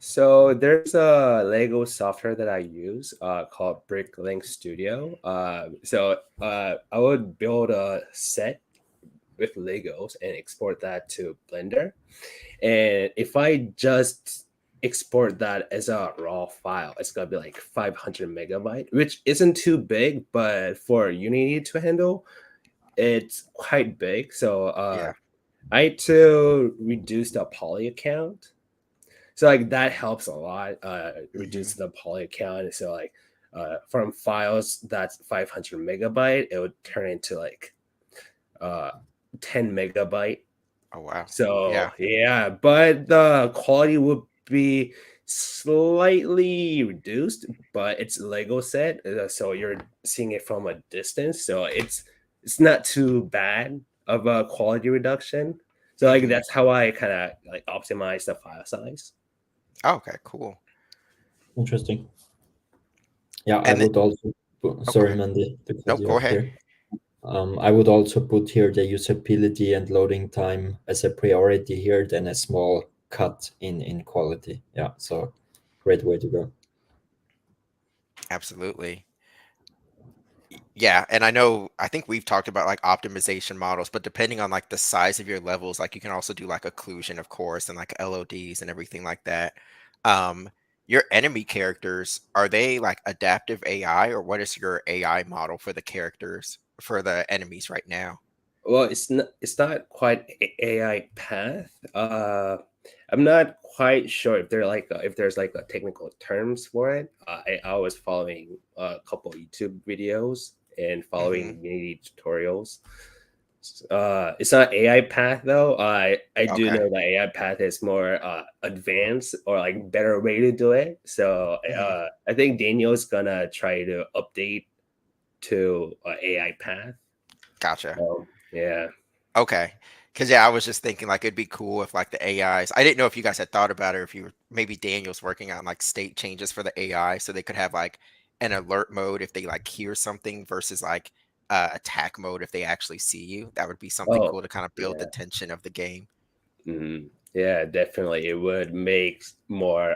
So there's a Lego software that I use called Bricklink Studio. I would build a set with Legos and export that to Blender. And if I just export that as a raw file, it's gonna be like 500 megabyte, which isn't too big, but for Unity to handle, it's quite big. So Yeah. I had to reduce the poly count. So like that helps a lot, reduce the poly count. So like from files that's 500 megabyte, it would turn into like uh 10 megabyte. Oh wow. So Yeah. yeah, but the quality would be slightly reduced, but it's Lego set, so you're seeing it from a distance. So it's not too bad of a quality reduction. So like hmm that's how I kind of like optimize the file size. Okay, cool. Interesting. Yeah, I And then, would also oh, go sorry, ahead. Mandy, to cut Nope, you go off ahead. here. I would also put here the usability and loading time as a priority here, then a small cut in quality. Yeah, so great way to go. Absolutely. Yeah, and I think we've talked about like optimization models, but depending on like the size of your levels, like you can also do like occlusion, of course, and like LODs and everything like that. Um, your enemy characters, are they like adaptive AI, or what is your AI model for the characters for the enemies right now? Well, it's not quite AI path. I'm not quite sure if if there's like a technical terms for it. I was following a couple YouTube videos and hmm following Unity tutorials. It's not AI path though. I do Okay. know that AI path is more advanced or like better way to do it. So hmm I think Daniel's gonna try to update to AI path. Gotcha. Yeah. Okay. Because yeah, I was just thinking like it'd be cool if like the AIs. I didn't know if you guys had thought about it, or if you were maybe Daniel's working on like state changes for the AI, so they could have like an alert mode if they like hear something versus like attack mode if they actually see you. That would be something Oh, cool to kind of build the yeah. tension of the game. Yeah, definitely. It would make more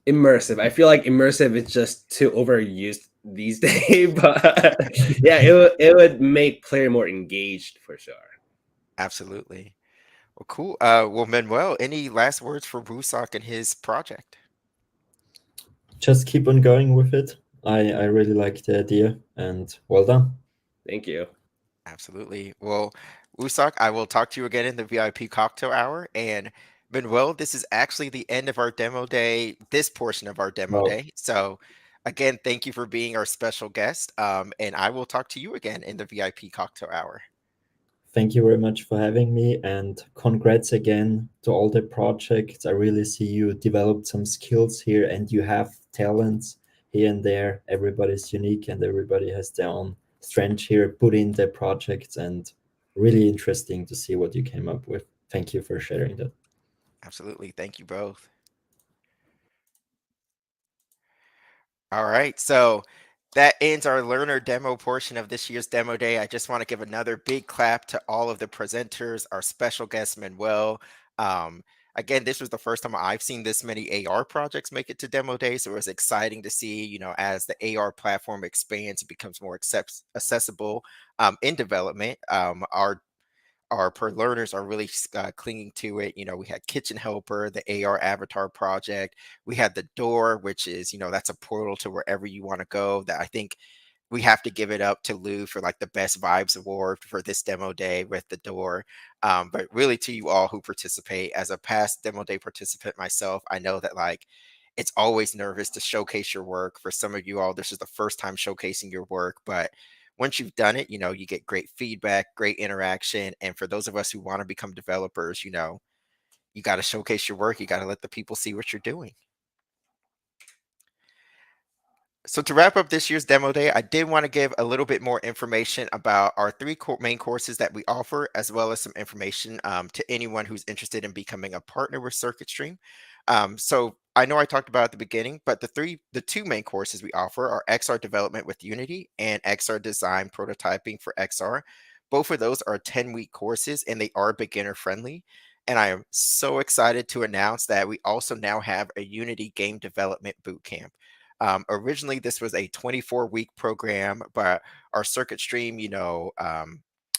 immersive. I feel like immersive is just too overused these days, but yeah, it would make player more engaged for sure. Absolutely. Well, cool. Well, Manuel, any last words for Wooseok and his project? Just keep on going with it. I really like the idea, and well done. Thank you. Absolutely. Well, Usak, I will talk to you again in the VIP cocktail hour. And Manuel, this is actually the end of our demo day, this portion of our demo Well, day. So, again, thank you for being our special guest. And I will talk to you again in the VIP cocktail hour. thank you very much for having me, and congrats again to all the projects. I really see you developed some skills here, and you have talents here and there. Everybody's unique, and everybody has their own strength here. Put in the projects, and really interesting to see what you came up with. Thank you for sharing that. Absolutely. Thank you both. All right, so that ends our learner demo portion of this year's demo day. I just want to give another big clap to all of the presenters, our special guest Manuel. Um, again, this was the first time I've seen this many AR projects make it to demo day, so it was exciting to see. As the AR platform expands, it becomes more accessible in development. Our per learners are really clinging to it. We had Kitchen Helper, the AR Avatar project. We had the door, which is, that's a portal to wherever you want to go. That I think we have to give it up to Lou for like the best vibes award for this demo day with the door. But really to you all who participate, as a past demo day participant myself, I know that like it's always nervous to showcase your work. For some of you all, this is the first time showcasing your work, but once you've done it, you get great feedback, great interaction. And for those of us who want to become developers, you got to showcase your work. You got to let the people see what you're doing. So to wrap up this year's demo day, I did want to give a little bit more information about our three main courses that we offer, as well as some information to anyone who's interested in becoming a partner with CircuitStream. So I know I talked about at the beginning, but the two main courses we offer are XR development with Unity and XR design prototyping for XR. Both of those are 10-week courses, and they are beginner friendly. And I am so excited to announce that we also now have a Unity game development bootcamp. Originally, this was a 24-week program, but our circuit stream,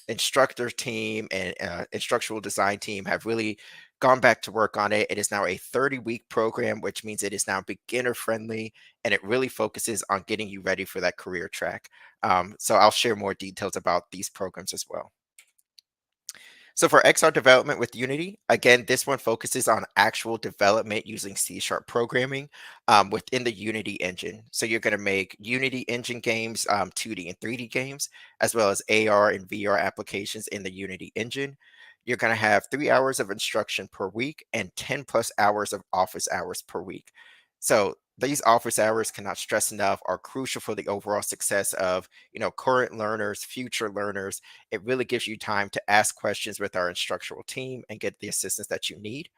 instructor team and instructional design team have really gone back to work on it. It is now a 30-week program, which means it is now beginner friendly and it really focuses on getting you ready for that career track. So I'll share more details about these programs as well. So for XR development with Unity, again, this one focuses on actual development using C# programming within the Unity engine. So you're going to make Unity engine games, 2D and 3D games, as well as AR and VR applications in the Unity engine. You're going to have 3 hours of instruction per week and 10 plus hours of office hours per week. So these office hours, cannot stress enough, are crucial for the overall success of current learners, future learners. It really gives you time to ask questions with our instructional team and get the assistance that you need.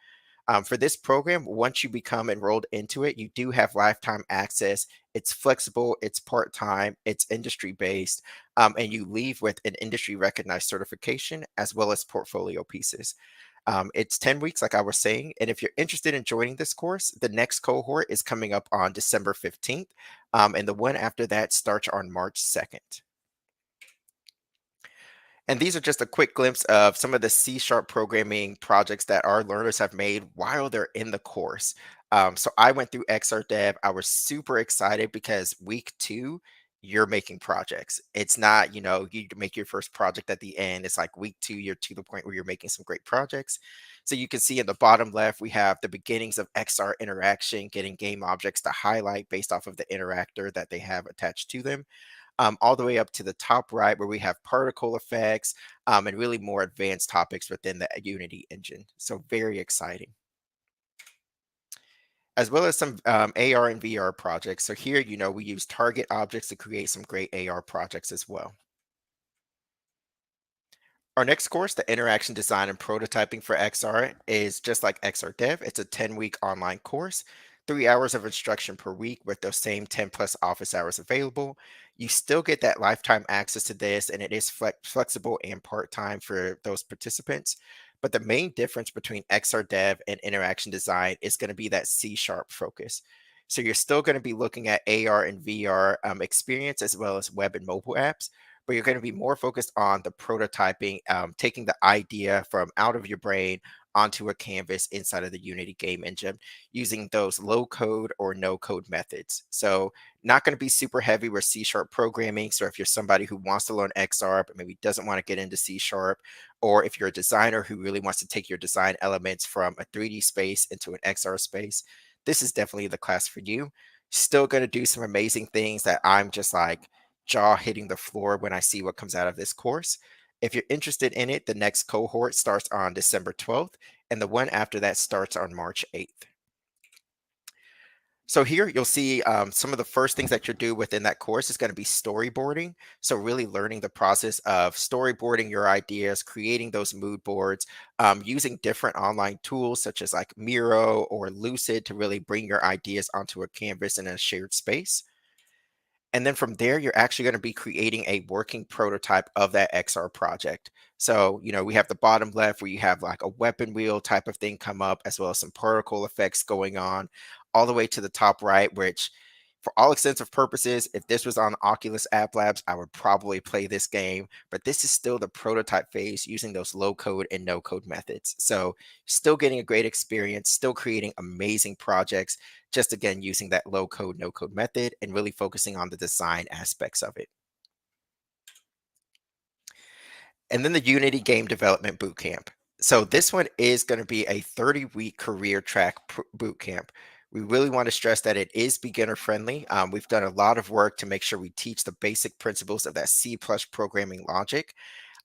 For this program, once you become enrolled into it, you do have lifetime access. It's flexible, it's part-time, it's industry-based, and you leave with an industry-recognized certification as well as portfolio pieces. It's 10 weeks, like I was saying, and if you're interested in joining this course, the next cohort is coming up on December 15th, and the one after that starts on March 2nd. And these are just a quick glimpse of some of the C# programming projects that our learners have made while they're in the course. So I went through XR Dev. I was super excited because week 2, you're making projects. It's not, you make your first project at the end. It's like week 2, you're to the point where you're making some great projects. So you can see in the bottom left, we have the beginnings of XR interaction, getting game objects to highlight based off of the interactor that they have attached to them. All the way up to the top right where we have particle effects and really more advanced topics within the Unity engine. So very exciting. As well as some AR and VR projects. So here, we use target objects to create some great AR projects as well. Our next course, the Interaction Design and Prototyping for XR, is just like XR Dev. It's a 10-week online course, 3 hours of instruction per week with those same 10 plus office hours available. You still get that lifetime access to this, and it is flexible and part-time for those participants. But the main difference between XR Dev and Interaction Design is going to be that C# focus. So you're still going to be looking at AR and VR experience as well as web and mobile apps, but you're going to be more focused on the prototyping, taking the idea from out of your brain onto a canvas inside of the Unity game engine using those low code or no code methods. So not going to be super heavy with C# programming. So if you're somebody who wants to learn XR, but maybe doesn't want to get into C#, or if you're a designer who really wants to take your design elements from a 3D space into an XR space, this is definitely the class for you. Still going to do some amazing things that I'm just like jaw hitting the floor when I see what comes out of this course. If you're interested in it, the next cohort starts on December 12th, and the one after that starts on March 8th. So here you'll see some of the first things that you'll do within that course is going to be storyboarding. So really learning the process of storyboarding your ideas, creating those mood boards, using different online tools such as like Miro or Lucid to really bring your ideas onto a canvas in a shared space. And then from there, you're actually going to be creating a working prototype of that XR project. So, we have the bottom left where you have like a weapon wheel type of thing come up, as well as some particle effects going on, all the way to the top right, which for all extensive purposes, if this was on Oculus App Labs, I would probably play this game, but this is still the prototype phase using those low code and no code methods. So still getting a great experience, still creating amazing projects, just again, using that low code, no code method and really focusing on the design aspects of it. And then the Unity Game Development Bootcamp. So this one is going to be a 30-week career track bootcamp. We really want to stress that it is beginner friendly. We've done a lot of work to make sure we teach the basic principles of that C+ programming logic.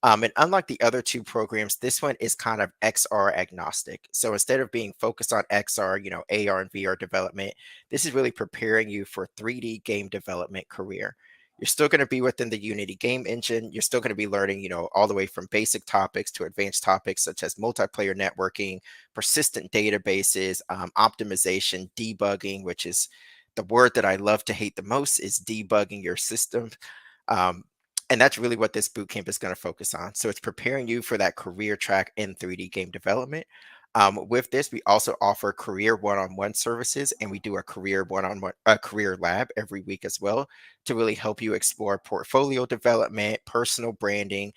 And unlike the other 2 programs, this one is kind of XR agnostic. So instead of being focused on XR, AR and VR development, this is really preparing you for 3D game development career. You're still going to be within the Unity game engine. You're still going to be learning, all the way from basic topics to advanced topics such as multiplayer networking, persistent databases, optimization, debugging, which is the word that I love to hate the most is debugging your system. And that's really what this bootcamp is going to focus on. So it's preparing you for that career track in 3D game development. With this, we also offer career one-on-one services, and we do a career one-on-one career lab every week as well to really help you explore portfolio development, personal branding,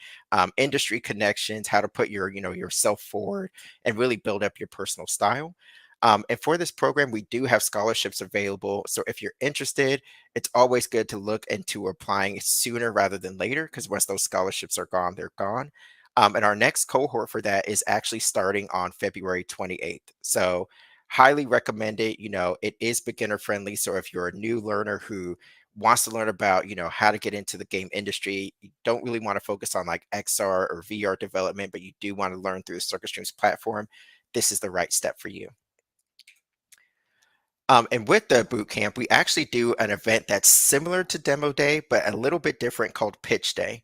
industry connections, how to put yourself forward, and really build up your personal style. And for this program, we do have scholarships available. So if you're interested, it's always good to look into applying sooner rather than later, because once those scholarships are gone, they're gone. And our next cohort for that is actually starting on February 28th. So highly recommend it. It is beginner friendly. So if you're a new learner who wants to learn about, how to get into the game industry, you don't really want to focus on like XR or VR development, but you do want to learn through the CircuitStream's platform, this is the right step for you. And with the boot camp, we actually do an event that's similar to Demo Day, but a little bit different, called Pitch Day.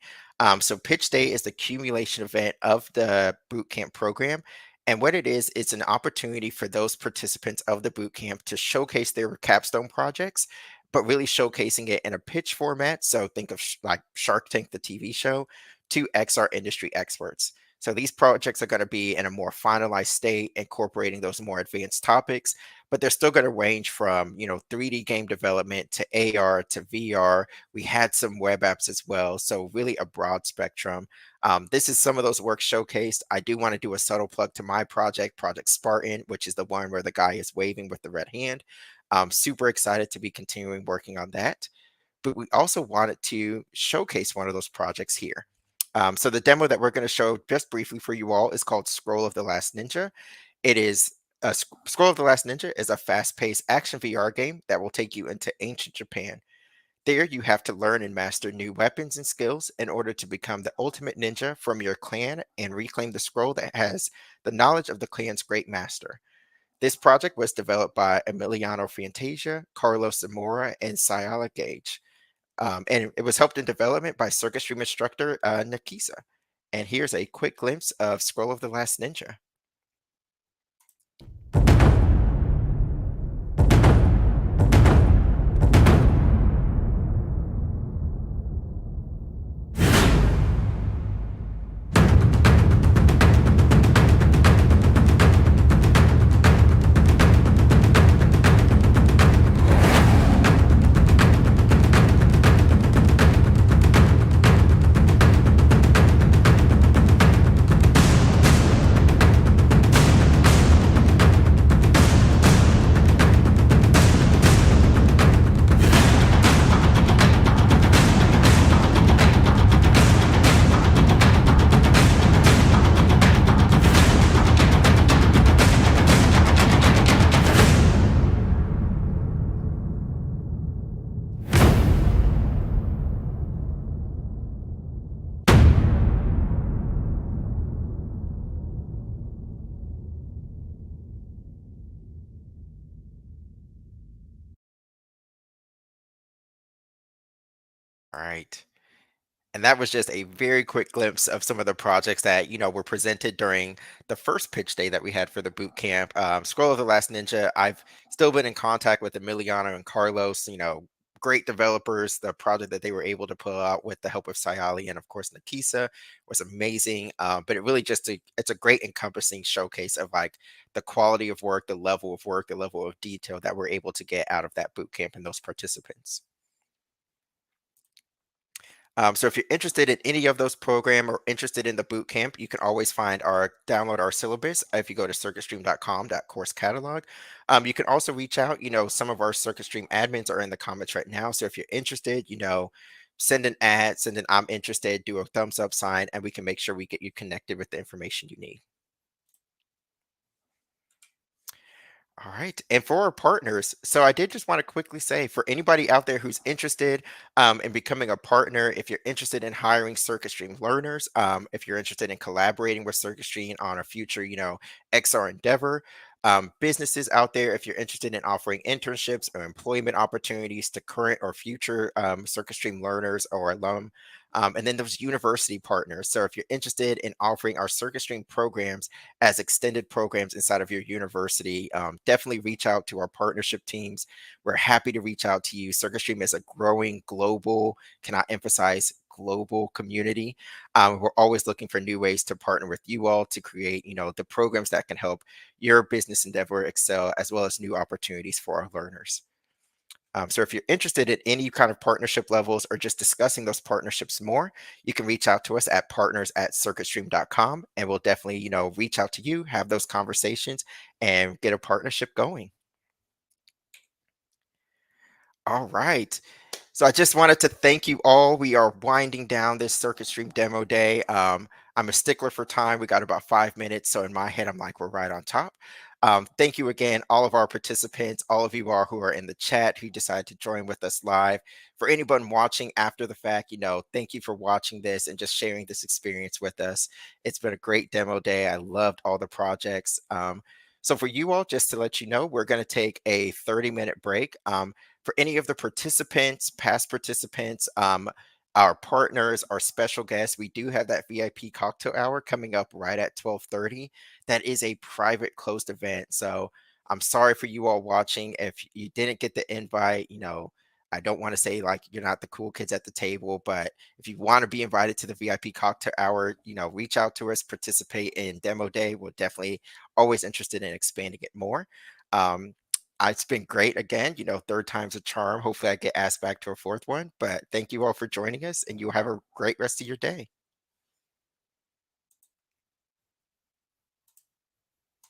So Pitch Day is the accumulation event of the boot camp program. And what it is, it's an opportunity for those participants of the boot camp to showcase their capstone projects, but really showcasing it in a pitch format. So think of like Shark Tank, the TV show, to XR industry experts. So these projects are going to be in a more finalized state, incorporating those more advanced topics, but they're still going to range from 3D game development to AR to VR. We had some web apps as well, so really a broad spectrum. This is some of those works showcased. I do want to do a subtle plug to my project, Project Spartan, which is the one where the guy is waving with the red hand. I'm super excited to be continuing working on that. But we also wanted to showcase one of those projects here. So the demo that we're going to show just briefly for you all is called Scroll of the Last Ninja. It is Scroll of the Last Ninja is a fast-paced action VR game that will take you into ancient Japan. There, you have to learn and master new weapons and skills in order to become the ultimate ninja from your clan and reclaim the scroll that has the knowledge of the clan's great master. This project was developed by Emiliano Fantasia, Carlos Zamora, and Sayala Gage. And it was helped in development by CircuitStream instructor Nakisa. And here's a quick glimpse of Scroll of the Last Ninja. All right. And that was just a very quick glimpse of some of the projects that, were presented during the first pitch day that we had for the boot camp. Scroll of the Last Ninja, I've still been in contact with Emiliano and Carlos, great developers. The project that they were able to pull out with the help of Sayali and, of course, Nakisa was amazing. But it really it's a great encompassing showcase of like the quality of work, the level of work, the level of detail that we're able to get out of that boot camp and those participants. So if you're interested in any of those programs or interested in the boot camp, you can always download our syllabus if you go to circuitstream.com/course catalog. You can also reach out. Some of our CircuitStream admins are in the comments right now. So if you're interested, send an ad, send an I'm interested, do a thumbs up sign, and we can make sure we get you connected with the information you need. All right. And for our partners, so I did just want to quickly say, for anybody out there who's interested in becoming a partner, if you're interested in hiring CircuitStream learners, if you're interested in collaborating with CircuitStream on a future, XR endeavor, businesses out there, if you're interested in offering internships or employment opportunities to current or future CircuitStream learners or alum, and then there's university partners. So if you're interested in offering our CircuitStream programs as extended programs inside of your university, definitely reach out to our partnership teams. We're happy to reach out to you. CircuitStream is a growing global, cannot emphasize, global community. We're always looking for new ways to partner with you all to create, the programs that can help your business endeavor excel, as well as new opportunities for our learners. So if you're interested in any kind of partnership levels or just discussing those partnerships more, you can reach out to us at partners@circuitstream.com, and we'll definitely, reach out to you, have those conversations, and get a partnership going. All right. So I just wanted to thank you all. We are winding down this Circuit Stream demo day. I'm a stickler for time. We got about 5 minutes. So in my head, I'm like, we're right on top. Thank you again, all of our participants, all of you are who are in the chat, who decided to join with us live. For anyone watching after the fact, thank you for watching this and just sharing this experience with us. It's been a great demo day. I loved all the projects. So for you all, just to let you know, we're going to take a 30-minute break. For any of the participants, past participants, our partners, our special guests, we do have that VIP cocktail hour coming up right at 12:30. That is a private closed event. So I'm sorry for you all watching. If you didn't get the invite, I don't want to say like you're not the cool kids at the table, but if you want to be invited to the VIP cocktail hour, reach out to us, participate in demo day. We're definitely always interested in expanding it more. It's been great again, third time's a charm. Hopefully I get asked back to a fourth one, but thank you all for joining us, and you have a great rest of your day.